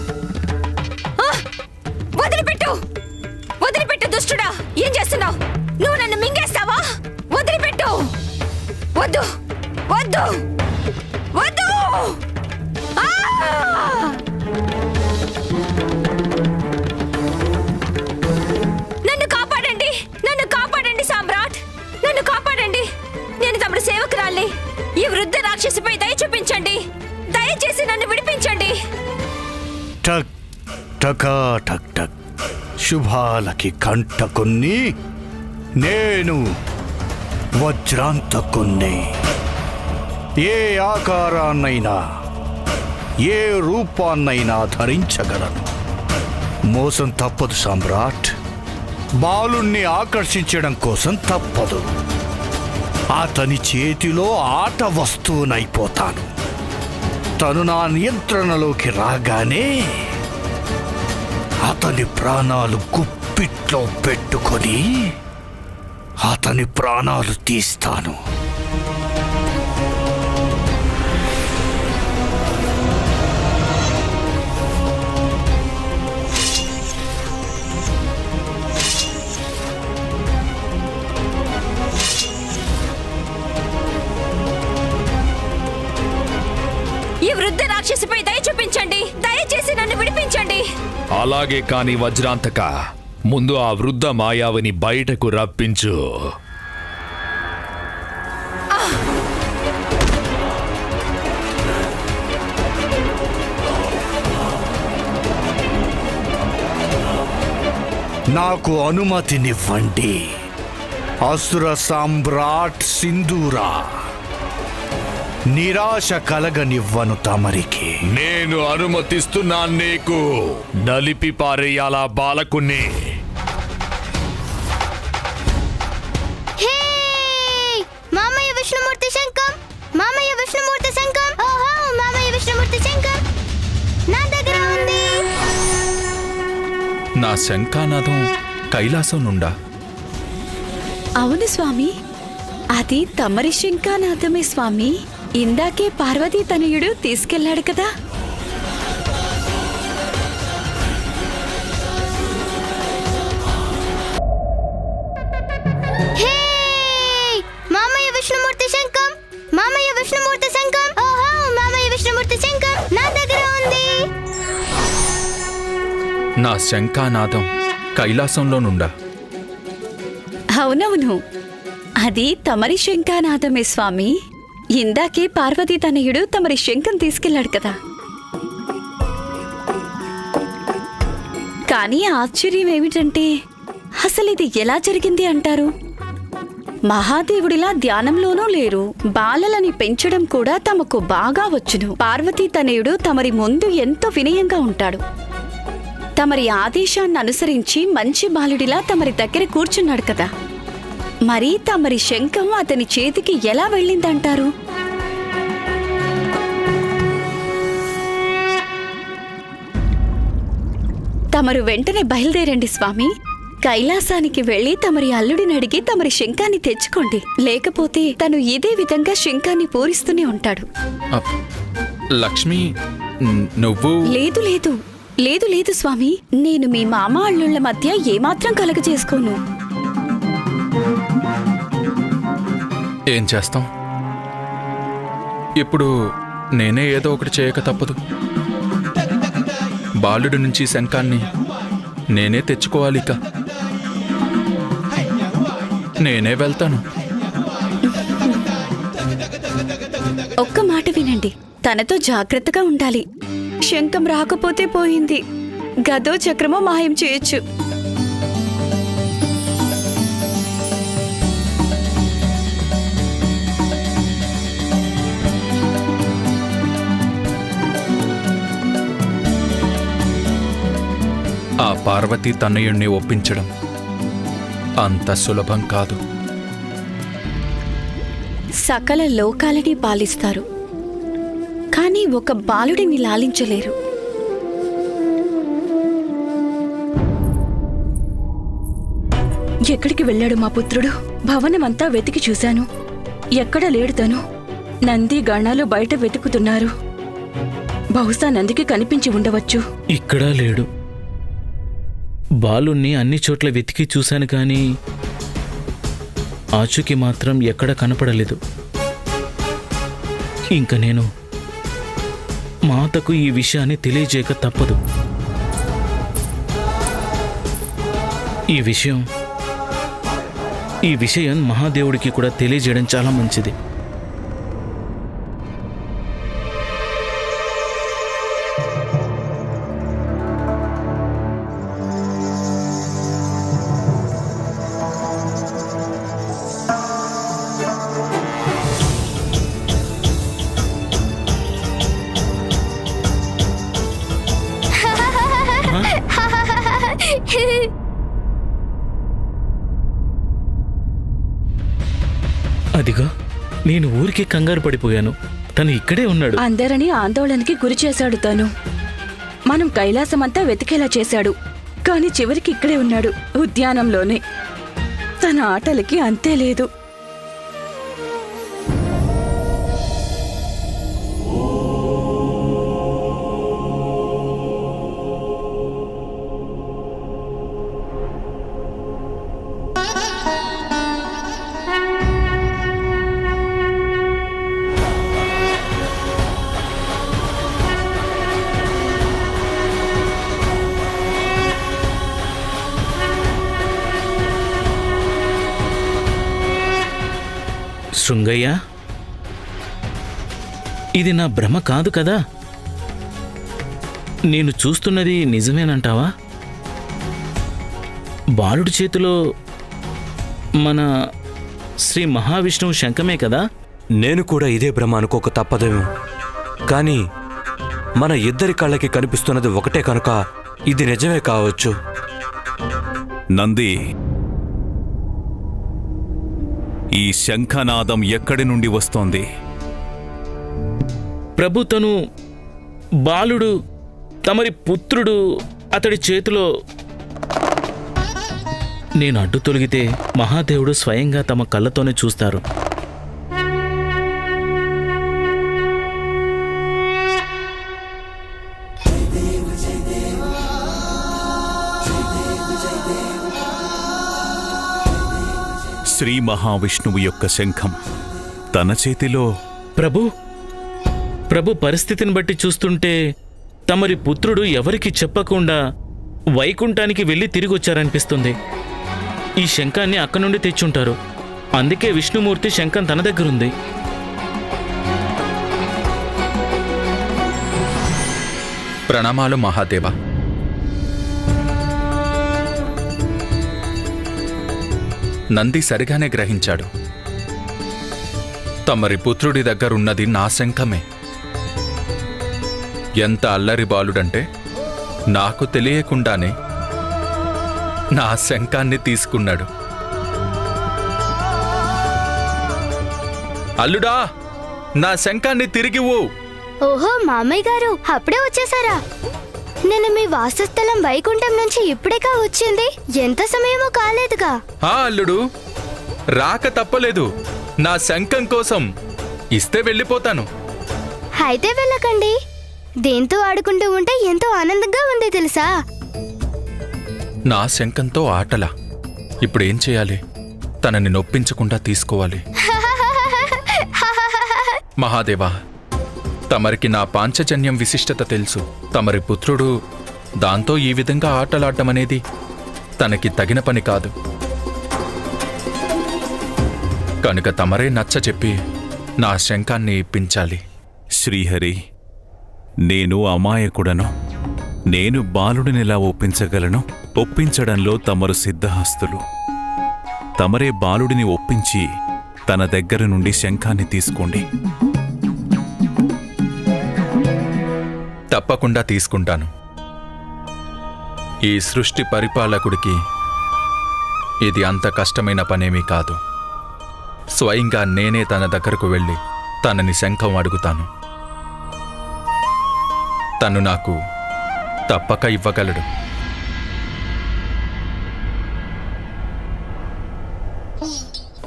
వదిలిపెట్టు, వదిలిపెట్టు దుష్టుడా! ఏం చేస్తున్నావు? నువ్వు నన్ను మింగేస్తావా? వదిలిపెట్టు! వద్దు, వద్దు, వద్దు! నన్ను కాపాడండి, నన్ను కాపాడండి సామ్రాట్, నన్ను కాపాడండి. నేను తమరి సేవకురాల్ని. ఈ వృద్ధ రాక్షసిపై దయ చూపించండి, దయచేసి నన్ను విడిపించండి. టక్ టకా టక్ టక్. శుభాలకి కంటకున్ని. నేను వజ్రాంతకున్ని. ఏ ఆకారాన్నైనా ఏ రూపాన్నైనా ధరించగలను. మోసం తప్పదు సామ్రాట్. బాలుణ్ణి ఆకర్షించడం కోసం తప్పదు. అతని చేతిలో ఆట వస్తువునైపోతాను. తను నా నియంత్రణలోకి రాగానే అతని ప్రాణాలు గుప్పిట్లో పెట్టుకొని అతని ప్రాణాలు తీస్తాను. ఈ వృద్ధ రాక్షసిపై దయ చూపించండి, దయచేసి నన్ను విడిపించండి. అలాగే కాని వజ్రాంతక, ముందు ఆ వృద్ధ మాయావిని బయటకు రప్పించు. నాకు అనుమతినివ్వండి అసుర సామ్రాట్ సింధూరా. నిరాశ కలగనివ్వను తమరికి. నేను అనుమతిస్తున్నాను నీకు. నలిపి పారేయాల బాలకుణ్ణి. మామయ్య విష్ణుమూర్తి శంఖం, మామయ్య విష్ణుమూర్తి శంఖం. ఓహో, మామయ్య విష్ణుమూర్తి శంఖం నా దగ్గర ఉంది. నా శంఖానాదం కైలాసం నుండా? అవును స్వామి, అది తమరి శంఖానాదమే స్వామి. ఇందాకే పార్వతీ తనయుడు తీసుకెళ్లాడు కదా. మామయ్య విష్ణుమూర్తి శంఖం, మామయ్య విష్ణుమూర్తి శంఖం. ఓహో, మామయ్య విష్ణుమూర్తి శంఖం నా దగ్గర ఉంది. నా శంఖానాదం కైలాసంలోనుండా. అవునవును, అది తమరి శంఖానాదమే స్వామి. ఇందాకే పార్వతీ తనయుడు తమరి శంఖం తీసుకెళ్లాడు కదా. కానీ ఆశ్చర్యం ఏమిటంటే అసలు ఇది ఎలా జరిగింది అంటారు? మహాదేవుడిలా ధ్యానంలోనూ లేరు. బాలలని పెంచడం కూడా తమకు బాగా వచ్చును. పార్వతీ తనయుడు తమరి ముందు ఎంతో వినయంగా ఉంటాడు. తమరి ఆదేశాన్ని అనుసరించి మంచి బాలుడిలా తమరి దగ్గర కూర్చున్నాడు కదా. మరి తమరి శంఖం అతని చేతికి ఎలా వెళ్ళిందంటారు? తమరు వెంటనే బయలుదేరండి స్వామి. కైలాసానికి వెళ్లి తమరి అల్లుడిని అడిగి తమరి శంఖాన్ని తెచ్చుకోండి. లేకపోతే తను ఇదే విధంగా శంఖాన్ని పూరిస్తూనే ఉంటాడు. లక్ష్మి, నువ్వు... లేదు లేదు లేదు లేదు స్వామి, నేను మీ మామ అల్లుళ్ల మధ్య ఏమాత్రం కలగజేసుకోను. ఏం చేస్తాం? ఇప్పుడు నేనే ఏదో ఒకటి చేయక తప్పదు. బాలుడి నుంచి శంఖాన్ని నేనే తెచ్చుకోవాలిక. నేనే వెళ్తాను. ఒక్క మాట వినండి, తనతో జాగ్రత్తగా ఉండాలి. శంఖం రాకపోతే పోయింది, గదో చక్రమో మాయం చేయొచ్చు. ఆ పార్వతీ తనయుణ్ణి ఒప్పించడం అంత సులభం కాదు. సకల లోకాలని పాలిస్తారు, కానీ ఒక బాలుడిని లాలించలేరు. ఎక్కడికి వెళ్ళాడు మా పుత్రుడు? భవనమంతా వెతికి చూశాను, ఎక్కడ లేడు తను. నంది గణాలు బయట వెతుకుతున్నారు. బహుశా నందికి కనిపించి ఉండవచ్చు. ఇక్కడా లేడు. బాలుణ్ణి అన్ని చోట్ల వెతికి చూశాను, కానీ ఆచూకి మాత్రం ఎక్కడ కనపడలేదు. ఇంక నేను మాతకు ఈ విషయాన్ని తెలియజేయక తప్పదు. ఈ విషయం మహాదేవుడికి కూడా తెలియజేయడం చాలా మంచిది. అదిగా, నేను ఊరికే కంగారు పడిపోయాను. తను ఇక్కడే ఉన్నాడు. అందరినీ ఆందోళనకి గురి చేశాడు తను. మనం కైలాసమంతా వెతికేలా చేశాడు, కాని చివరికి ఇక్కడే ఉన్నాడు, ఉద్యానంలోనే. తన ఆటలకి అంతే లేదు. శృంగయ్య, ఇది నా భ్రమ కాదు కదా? నేను చూస్తున్నది నిజమేనంటావా? బాలుడి చేతిలో మన శ్రీ మహావిష్ణువు శంఖమే కదా? నేను కూడా ఇదే భ్రమ అనుకోక తప్పదేమో. కానీ మన ఇద్దరి కళ్ళకి కనిపిస్తున్నది ఒకటే కనుక ఇది నిజమే కావచ్చు. నంది, ఈ శంఖనాదం ఎక్కడి నుండి వస్తోంది? ప్రభు, తను బాలుడు, తమరి పుత్రుడు అతడి చేతిలో. నేను అడ్డు తొలగితే మహాదేవుడు స్వయంగా తమ కళ్ళతోనే చూస్తారు. శ్రీ మహావిష్ణువు యొక్క శంఖం తన చేతిలో. ప్రభు, పరిస్థితిని బట్టి చూస్తుంటే తమరి పుత్రుడు ఎవరికి చెప్పకుండా వైకుంఠానికి వెళ్ళి తిరిగి వచ్చారనిపిస్తుంది. ఈ శంఖాన్ని అక్కడి నుండి తెచ్చుంటారు. అందుకే విష్ణుమూర్తి శంఖం తన దగ్గరుంది. ప్రణామాలు మహాదేవ. నంది సరిగానే గ్రహించాడు. తమరి పుత్రుడి దగ్గరున్నది నా శంఖమే. ఎంత అల్లరి బాలుడంటే నాకు తెలియకుండానే నా శంఖాన్ని తీసుకున్నాడు. అల్లుడా, నా శంఖాన్ని తిరిగివ్వు. ఓహో మామయ్య గారు, అప్పుడే వచ్చేసారా? నేను మీ వాసస్థలం వైకుంఠం నుంచి ఇప్పుడేగా వచ్చింది. ఎంత సమయమో కాలేదుగా. అల్లుడు, రాక తప్పలేదు. నా శంఖం కోసం ఇస్తే వెళ్ళిపోతాను. అయితే వెళ్ళకండి. దేంతో ఆడుకుంటూ ఉంటే ఎంతో ఆనందంగా ఉంది తెలుసా? నా శంఖంతో ఆటలా? ఇప్పుడేం చేయాలి? తనని నొప్పించకుండా తీసుకోవాలి. మహాదేవా, తమరికి నా పాంచజన్యం విశిష్టత తెలుసు. తమరి పుత్రుడు దాంతో ఈ విధంగా ఆటలాడటమనేది తనకి తగిన పని కాదు. కనుక తమరే నచ్చ చెప్పి నా శంఖాన్ని ఇప్పించాలి. శ్రీహరి, నేను అమాయకుడను. నేను బాలుడినిలా ఒప్పించగలను. ఒప్పించడంలో తమరు సిద్ధహస్తులు. తమరే బాలుడిని ఒప్పించి తన దగ్గర నుండి శంఖాన్ని తీసుకోండి. తప్పకుండా తీసుకుంటాను. ఈ సృష్టి పరిపాలకుడికి ఇది అంత కష్టమైన పనేమీ కాదు. స్వయంగా నేనే తన దగ్గరకు వెళ్ళి తనని శంఖం అడుగుతాను. తను నాకు తప్పక ఇవ్వగలడు.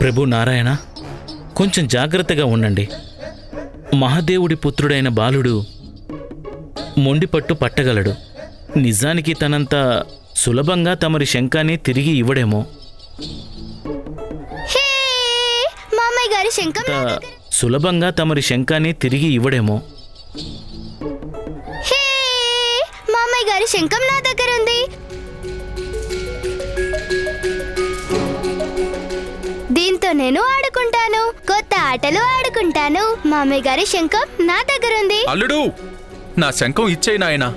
ప్రభు నారాయణ, కొంచెం జాగ్రత్తగా ఉండండి. మహాదేవుడి పుత్రుడైన బాలుడు మొండిపట్టు పట్టగలడు. నిజానికి తనంత సులభంగా తమరి శంఖాన్ని తిరిగి ఇవ్వడేమో. మామయ్య గారి శంఖం సులభంగా తమరి శంఖాన్ని తిరిగి ఇవ్వడేమో. మామయ్య గారి శంఖం నా దగ్గర ఉంది. దీంతో నేను ఆడుకుంటాను, కొత్త ఆటలు ఆడుకుంటాను. మామయ్య గారి శంఖం నా దగ్గర ఉంది. అల్లుడు, నా శంఖం ఇచ్చేయి నాయనా.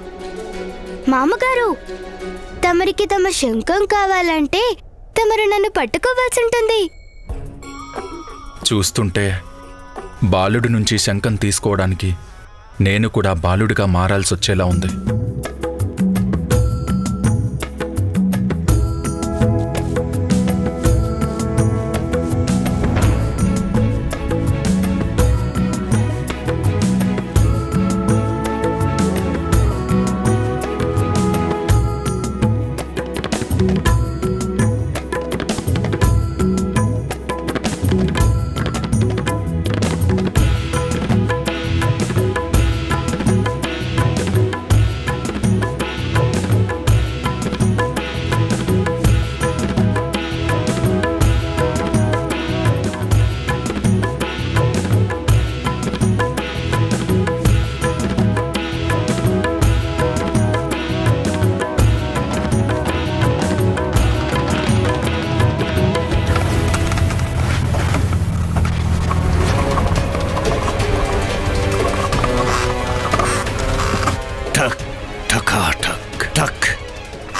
మామగారు, తమరికి తమ శంఖం కావాలంటే తమరు నన్ను పట్టుకోవాల్సి ఉంటుంది. చూస్తుంటే బాలుడి నుంచి శంఖం తీసుకోవడానికి నేను కూడా బాలుడిగా మారాల్సొచ్చేలా ఉంది.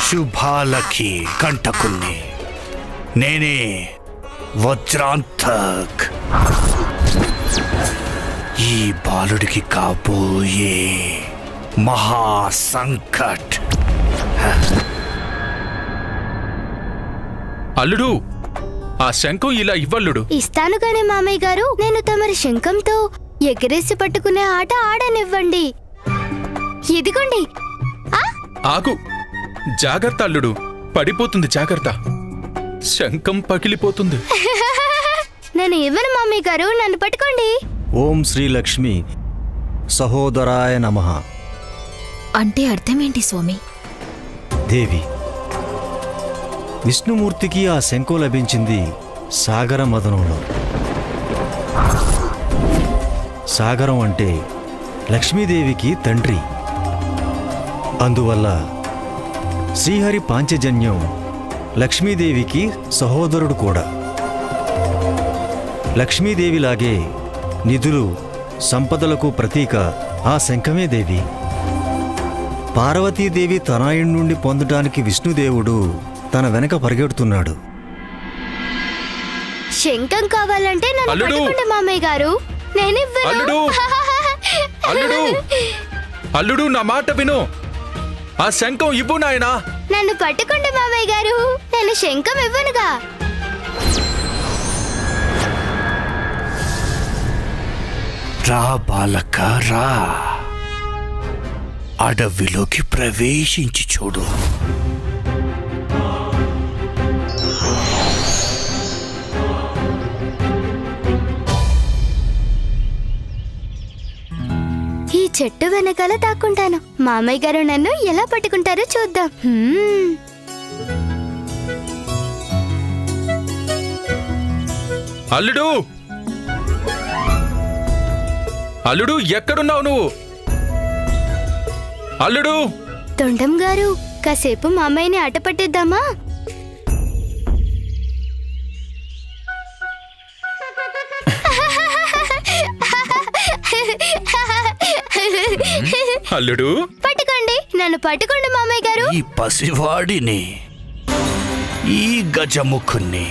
శుభాలకి కంటకుల్ని నేనే, వజ్రాంతక్. ఈ బాలుడికి కాబోయే మహాసంకట్. అల్లుడు, ఆ శంఖం ఇలా ఇవ్వల్లుడు. ఇస్తాను గాని మామయ్య గారు, నేను తమరి శంఖంతో ఎగరేసి పట్టుకునే ఆట ఆడనివ్వండి. ఇదిగోండి. ఆగు, జాగ్రత్త అల్లుడు, పడిపోతుంది, జాగ్రత్త. శంఖం పగిలిపోతుంది. నేను ఇవ్వను మామయ్య గారు, నన్ను పట్టుకోండి. ఓం శ్రీ లక్ష్మి సహోదరాయ నమః. అంటే అర్థమేంటి స్వామి? దేవి, విష్ణుమూర్తికి ఆ శంఖం లభించింది సాగర మదనంలో. సాగరం అంటే లక్ష్మీదేవికి తండ్రి. అందువల్ల శ్రీహరి పాంచజన్యం లక్ష్మీదేవికి సహోదరుడు కూడా. లక్ష్మీదేవిలాగే నిధులు సంపదలకు ప్రతీక ఆ శంఖమే దేవి. పార్వతీదేవి తనయుడి నుండి పొందడానికి విష్ణుదేవుడు తన వెనక పరిగెడుతున్నాడు. శంఖం కావాలంటే నన్ను అల్లుడు! పట్టుకోండి మామయ్య గారు, నేనివ్వను. అల్లుడు! అల్లుడు అల్లుడు నా మాట విను. ఆ శంఖం ఇవ్వు నాయనా. నన్ను పట్టుకోండి మామయ్య గారు, నేను శంఖం ఇవ్వనుగా. రా బాలక రా, అడవిలోకి ప్రవేశించి చూడు. ఈ చెట్టు వెనకాల దాక్కుంటాను. మామయ్య గారు నన్ను ఎలా పట్టుకుంటారో చూద్దాం. అల్లుడు అల్లుడు ఎక్కడున్నావు నువ్వు? అల్లుడు తొండం గారు, కాసేపు మామయ్యని ఆట పట్టిద్దామా? అల్లుడు పట్టుకోండి, నన్ను పట్టుకోండి మామయ్య గారు. ఈ పసివాడిని, ఈ గజముఖుణ్ణి,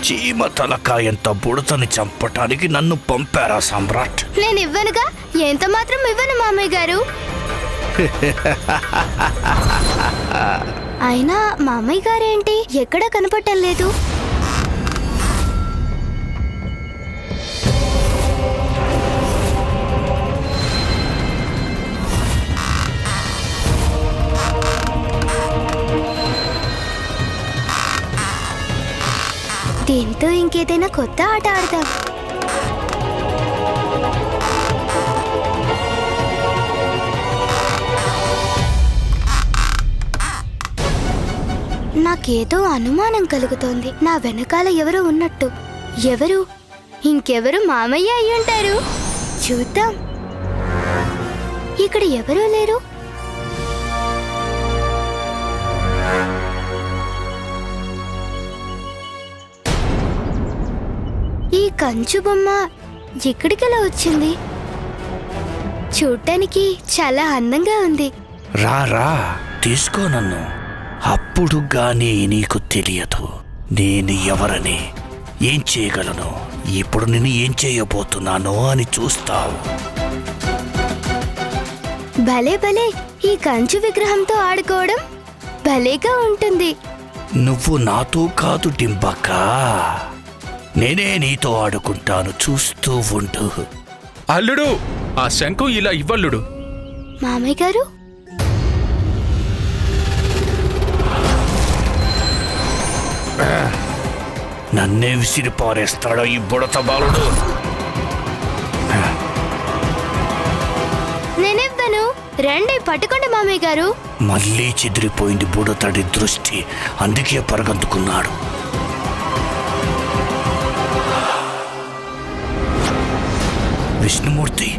చీమ తలకాయంత బుడతని చంపటానికి నన్ను పంపారా సమ్రాట్? నేను ఇవ్వనుగా, ఎంత మాత్రం ఇవ్వను మామయ్య గారు. అయినా మామయ్య గారేంటి ఎక్కడా కనపడటం లేదు? దీంతో ఇంకేదైనా కొత్త ఆట ఆడదాం. నాకేదో అనుమానం కలుగుతోంది. నా వెనకాల ఎవరో ఉన్నట్టు. ఎవరు? ఇంకెవరు మామయ్య అయ్యుంటారు. చూద్దాం. ఇక్కడ ఎవరూ లేరు. ఈ కంచు బొమ్మ ఎక్కడికెలా వచ్చింది? చూడ్డానికి చాలా అందంగా ఉంది. రా రా, తీసుకో నన్ను. అప్పుడు గానీ నీకు తెలియదు నేను ఎవరని, ఏం చేయగలను. ఇప్పుడు నేను ఏం చేయబోతున్నానో అని చూస్తావు. భలే భలే, ఈ కంచు విగ్రహంతో ఆడుకోవడం భలేగా ఉంటుంది. నువ్వు నాతో కాదు డింబక్క, నేనే నీతో ఆడుకుంటాను, చూస్తూ ఉండు. అల్లుడు ఆ శంఖం ఇలా ఇవ్వల్లుడు. మామయ్య గారు, నన్నే విసిరి పారేస్తాడో ఈ బుడత బాలుడు. నేనివ్వను. రండి, పట్టుకోండి మామయ్య గారు. మళ్ళీ చెదిరిపోయింది బుడతడి దృష్టి, అందుకే పరగందుకున్నాడు. విష్ణుమూర్తి,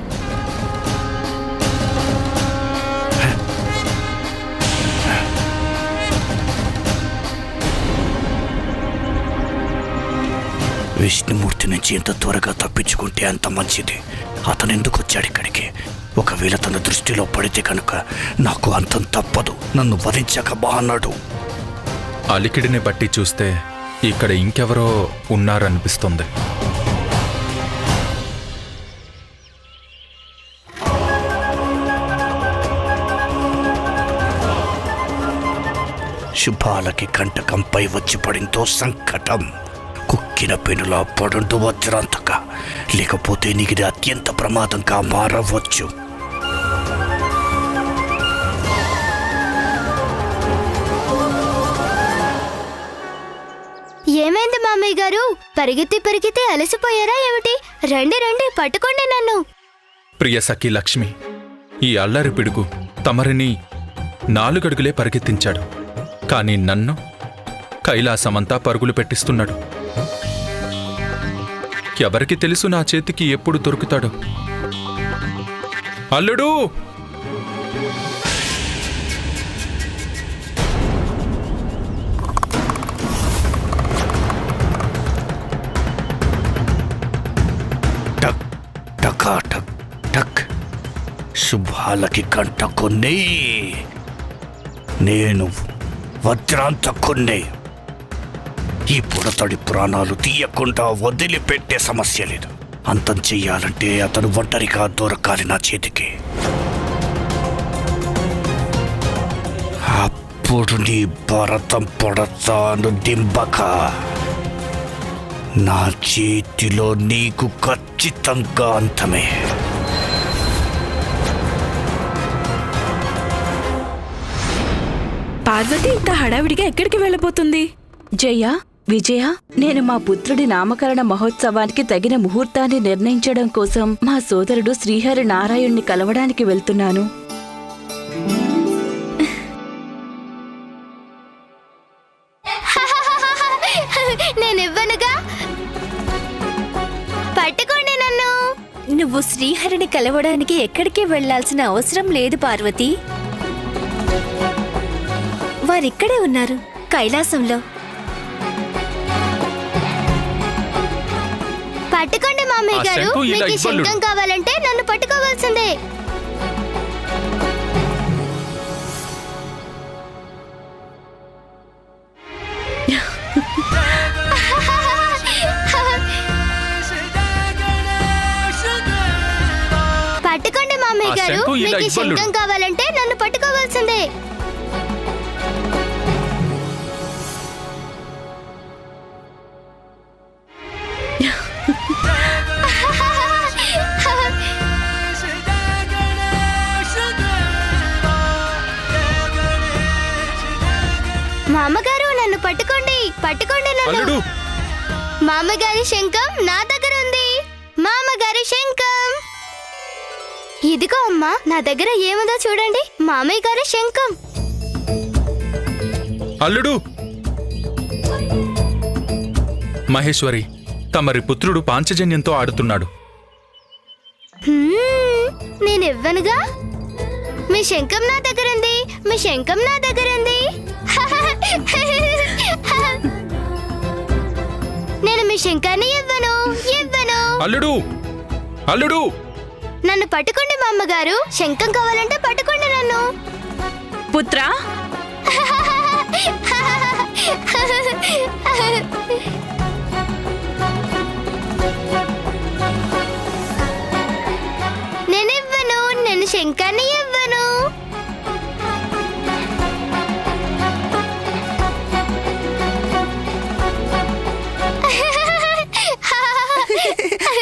విష్ణుమూర్తి నుంచి ఎంత త్వరగా తప్పించుకుంటే అంత మంచిది. అతను ఎందుకు వచ్చాడు ఇక్కడికి? ఒకవేళ తన దృష్టిలో పడితే కనుక నాకు అంతం తప్పదు. నన్ను వధించక బా అన్నాడు. అలికిడిని బట్టి చూస్తే ఇక్కడ ఇంకెవరో ఉన్నారనిపిస్తుంది. శుభాలకి కంటకంపై వచ్చి పడిందో సంకటం. కుక్కిన పెనులా పడుండు వజ్రాంతక, లేకపోతే నీకు ఇది అత్యంత ప్రమాదంగా మారవచ్చు. ఏమైంది మామయ్య గారు? పరిగెత్తి పరిగెత్తి అలసిపోయారా ఏమిటి? రండి రండి, పట్టుకోండి నన్ను. ప్రియ సఖి లక్ష్మి, ఈ అల్లరి పిడుగు తమరిని 4 అడుగులే పరిగెత్తించాడు. కానీ నన్ను కైలాసమంతా పరుగులు పెట్టిస్తున్నాడు. ఎవరికి తెలుసు నా చేతికి ఎప్పుడు దొరుకుతాడు? అల్లుడు అశుభాలకి కంటకొన్నే. నేను వజ్రాంతకొన్నే. ఈ పుడతడి ప్రాణాలు తీయకుండా వదిలిపెట్టే సమస్య లేదు. అంతం చెయ్యాలంటే అతను ఒంటరిగా దొరకాలి నా చేతికి. అప్పుడు నీ భరతం పడతాను డింబక. నా చేతిలో నీకు ఖచ్చితంగా అంతమే. పార్వతి ఇంత హడావిడిగా ఎక్కడికి వెళ్ళబోతుంది? జయ, విజయ, నేను మా పుత్రుడి నామకరణ మహోత్సవానికి తగిన ముహూర్తాన్ని నిర్ణయించడం కోసం మా సోదరుడు శ్రీహరి నారాయణ్ణి కలవడానికి వెళ్తున్నాను. నేనివ్వనుగా. పట్టుకోండి నన్ను. నువ్వు శ్రీహరిని కలవడానికి ఎక్కడికి వెళ్లాల్సిన అవసరం లేదు పార్వతి. వారిక్కడే ఉన్నారు, కైలాసంలో. పట్టుకోండి మామయ్య గారు. మీకు ఈ శంఖం కావాలంటే నన్ను పట్టుకోవాల్సిందే. పట్టుకోండి మామయ్య గారు. మీకు ఈ శంఖం కావాలంటే నన్ను పట్టుకోవాల్సిందే. మామగారు నన్ను పట్టుకోండి. పట్టుకోండి నన్ను. మామగారి శంఖం నా దగ్గర ఉంది. మామగారి శంఖం ఇదిగో అమ్మా. నా దగ్గర ఏముందో చూడండి. మామయ్య గారి శంఖం. అల్లుడు! మహేశ్వరి, తమరి పుత్రుడు పాంచజన్యంతో ఆడుతున్నాడు. నేనివ్వనుగా. మీ శంఖం నా దగ్గర ఉంది. మీ శంఖం నా దగ్గర ఉంది. నేను మీ శంఖాన్ని ఇవ్వను. ఇవ్వను. అల్లుడు! అల్లుడు! నన్ను పట్టుకోండి మా అమ్మగారు. శంఖం కావాలంటే పట్టుకోండి నన్ను. పుత్రా, నేనివ్వను. నేను శంఖాన్ని ఇవ్వను.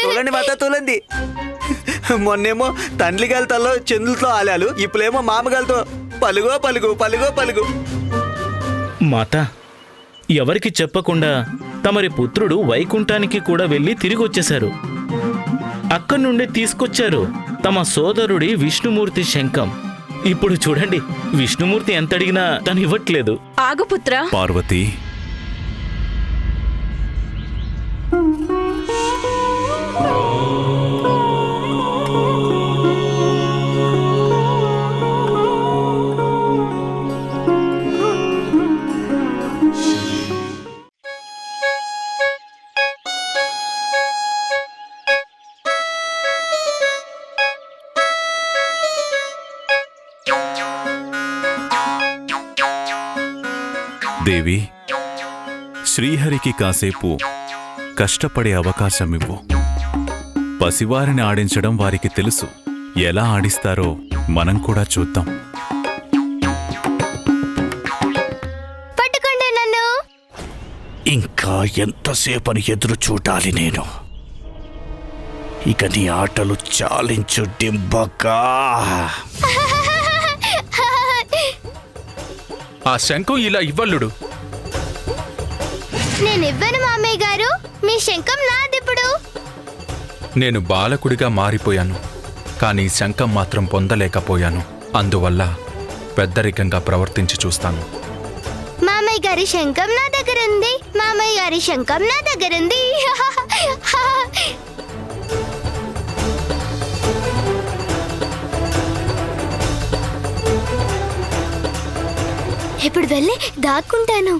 తోలండి మాత, తోలండి. మొన్నేమో తండ్రిగాలతో చంద్రులతో ఆలాలు, ఇప్పుడేమో మామగాలతో పలుగో పలుగు పలుగో పలుగు. మాత, ఎవరికి చెప్పకుండా తమరి పుత్రుడు వైకుంఠానికి కూడా వెళ్ళి తిరిగొచ్చేశారు. అక్కడి నుండి తీసుకొచ్చారు తమ సోదరుడి విష్ణుమూర్తి శంఖం. ఇప్పుడు చూడండి, విష్ణుమూర్తి ఎంత అడిగినా తను ఇవ్వట్లేదు. ఆగు పుత్రా. పార్వతి, దేవి, శ్రీహరికి కాసేపు కష్టపడే అవకాశమివ్వు. పసివారిని ఆడించడం వారికి తెలుసు. ఎలా ఆడిస్తారో మనం కూడా చూద్దాం. పట్టుకోండి నన్ను. ఇంకా ఎంతసేపని ఎదురు చూడాలి నేను? ఇక నీ ఆటలు చాలించు డింబకా. ఆ శంఖం ఇలా ఇవ్వల్లుడు. నేనివ్వను మామయ్య గారు. మీ శంఖం నాదిప్పుడు. నేను బాలకుడిగా మారిపోయాను, కానీ శంఖం మాత్రం పొందలేకపోయాను. అందువల్ల పెద్దరికంగా ప్రవర్తించి చూస్తాను. మామయ్య గారి శంఖం నా దగ్గర ఉంది. మామయ్య గారి శంఖం నా దగ్గర ఉంది. ఇప్పుడు వెళ్ళి దాక్కుంటాను.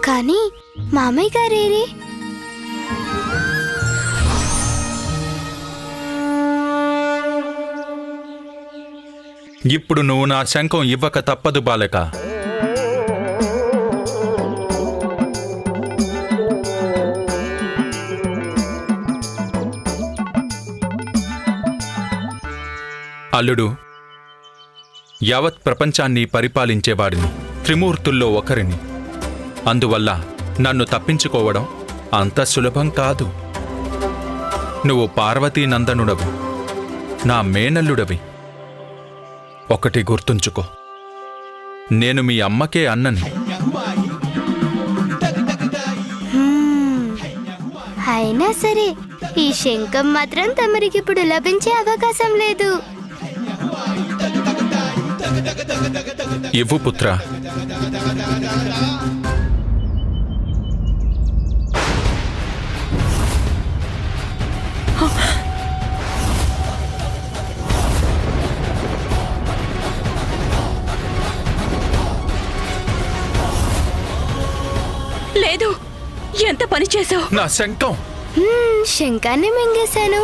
కానీ మామయ్య గారేరి? ఇప్పుడు నువ్వు నా శంఖం ఇవ్వక తప్పదు బాలక. అల్లుడు, యావత్ ప్రపంచాన్ని పరిపాలించేవాడిని, త్రిమూర్తుల్లో ఒకరిని. అందువల్ల నన్ను తప్పించుకోవడం అంత సులభం కాదు. నువ్వు పార్వతీ నందనుడవి, నా మేనల్లుడవి. ఒకటి గుర్తుంచుకో, నేను మీ అమ్మకే అన్నని. అయినా సరే ఈ శంఖం మాత్రం తమరికిప్పుడు లభించే అవకాశం లేదు. ఇవ్వు పుత్ర. లేదు, ఎంత పని చేశావు? నా శంఖం. శంఖాన్ని మింగేశాను.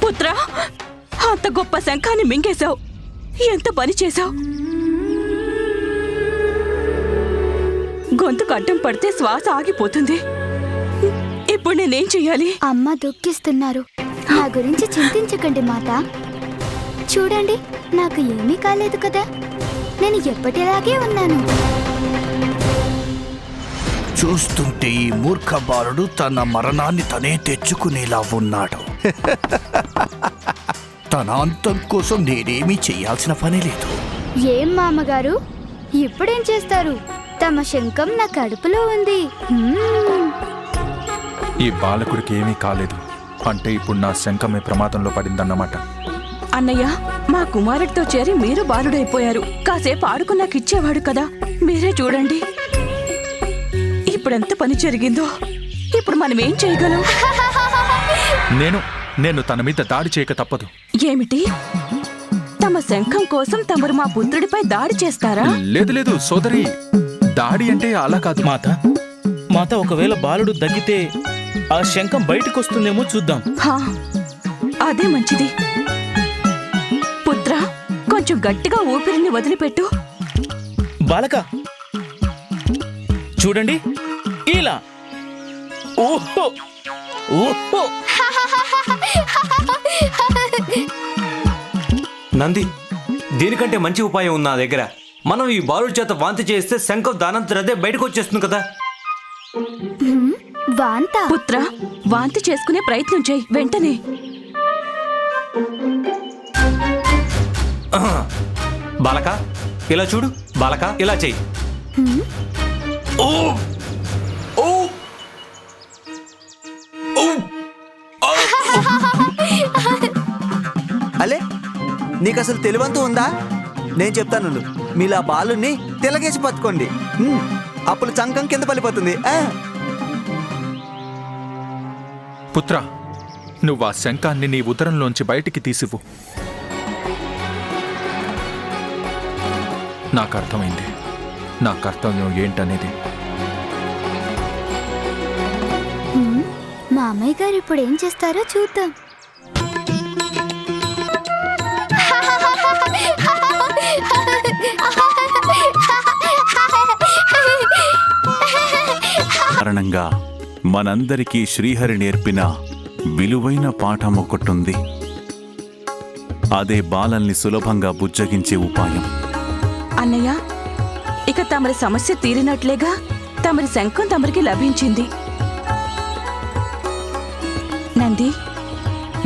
పుత్ర, అంత గొప్ప శంఖాన్ని మింగేశావు, ఎంత పని చేశావు? గొంతుకు అడ్డం పడితే శ్వాస ఆగిపోతుంది. ఇప్పుడు నేనేం చెయ్యాలి? అమ్మ దుఃఖిస్తున్నారు. నా గురించి చింతించకండి మాత. చూడండి, నాకు ఏమీ కాలేదు కదా. నేను ఎప్పటిలాగే ఉన్నాను. చూస్తుంటే ఈ మూర్ఖ బాలుడు తన మరణాన్ని తనే తెచ్చుకునేలా ఉన్నాడు. తన అంతం కోసం నేనేమీ చెయ్యాల్సిన పని లేదు. ఏం మామగారు, ఇప్పుడేం చేస్తారు? తమ శంఖం నా కడుపులో ఉంది. ఈ బాలకుడికి ఏమీ కాలేదు అంటే ఇప్పుడు నా శంఖమే ప్రమాదంలో పడిందన్నమాట. అన్నయ్య, మా కుమారుడితో చేరి మీరు బాలుడైపోయారు. కాసేపు ఆడుకున్నాక ఇచ్చేవాడు కదా. మీరే చూడండి ఇప్పుడెంత పని జరిగిందో. ఇప్పుడు మనం ఏం చేయగలం? నేను తన మీద దాడి చేయక తప్పదు. ఏమిటి? తమ శంఖం కోసం తమరు మా పుత్రుడిపై దాడి చేస్తారా? లేదు సోదరి, దాడి అంటే అలా కాదు. మాత ఒకవేళ బాలుడు దగ్గితే ఆ శంఖం బయటకు వస్తుందేమో చూద్దాం. అదే మంచిది. పుత్ర, కొంచెం గట్టిగా ఊపిరిని వదిలిపెట్టు. బాలక, చూడండి ఇలా. ఓహో ఓహో. నంది, దీనికంటే మంచి ఉపాయం ఉంది నా దగ్గర. మనం ఈ బాలుడి చేత వాంతి చేస్తే శంఖం దానంతరదే బయటకు వచ్చేస్తుంది కదా. వాంత? పుత్ర, వాంతి చేసుకునే ప్రయత్నం చేయి వెంటనే. బాలక ఇలా చూడు. బాలక ఇలా చెయ్యి. అలే, నీకు అసలు తెలివంతూ ఉందా? నేను చెప్తాను, మీలా బాలుని తిలగేసి పట్టుకోండి. అప్పుడు చంకం కింద పడిపోతుంది. పుత్ర, నువ్వు ఆ శంఖాన్ని నీ ఉదరంలోంచి బయటికి తీసివు. నాకు అర్థమైంది నా కర్తవ్యం ఏంటనేది. మా అమ్మాయి గారు ఇప్పుడు ఏం చేస్తారో చూద్దాం. కారణంగా మనందరికీ శ్రీహరి నేర్పిన విలువైన పాఠం ఒకటుంది. అదే బాలల్ని సులభంగా బుజ్జగించే ఉపాయం. అన్నయ్య, ఇక తమరి సమస్య తీరినట్లేగా. తమరి శంఖం తమరికి లభించింది. నంది,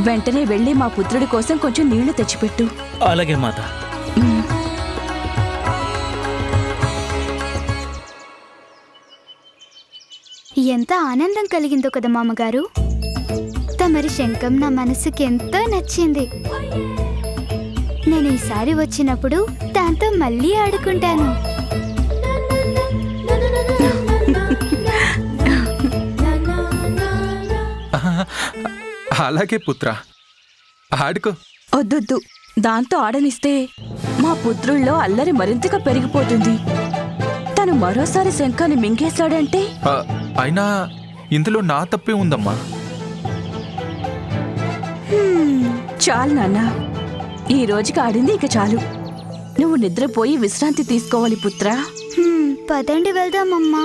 వెంటనే వెళ్ళి మా పుత్రుడి కోసం కొంచెం నీళ్లు తెచ్చిపెట్టు. అలాగే మాత. ఎంత ఆనందం కలిగిందో కదా మామగారు. తమరి శంఖం నా మనసుకి ఎంతో నచ్చింది. నేను ఈసారి వచ్చినప్పుడు దాంతో మళ్ళీ ఆడుకుంటాను. అలాగే పుత్ర, ఆడుకో. వద్దొద్దు, దాంతో ఆడనిస్తే మా పుత్రుల్లో అల్లరి మరింతగా పెరిగిపోతుంది. తను మరోసారి శంఖాన్ని మింగేశాడంటే అయినా ఇందులో నా తప్పే ఉందమ్మా. చాలు నాన్న, ఈ రోజుకి ఆడింది ఇక చాలు. నువ్వు నిద్రపోయి విశ్రాంతి తీసుకోవాలి పుత్రా. పదండి వెళ్దామమ్మా.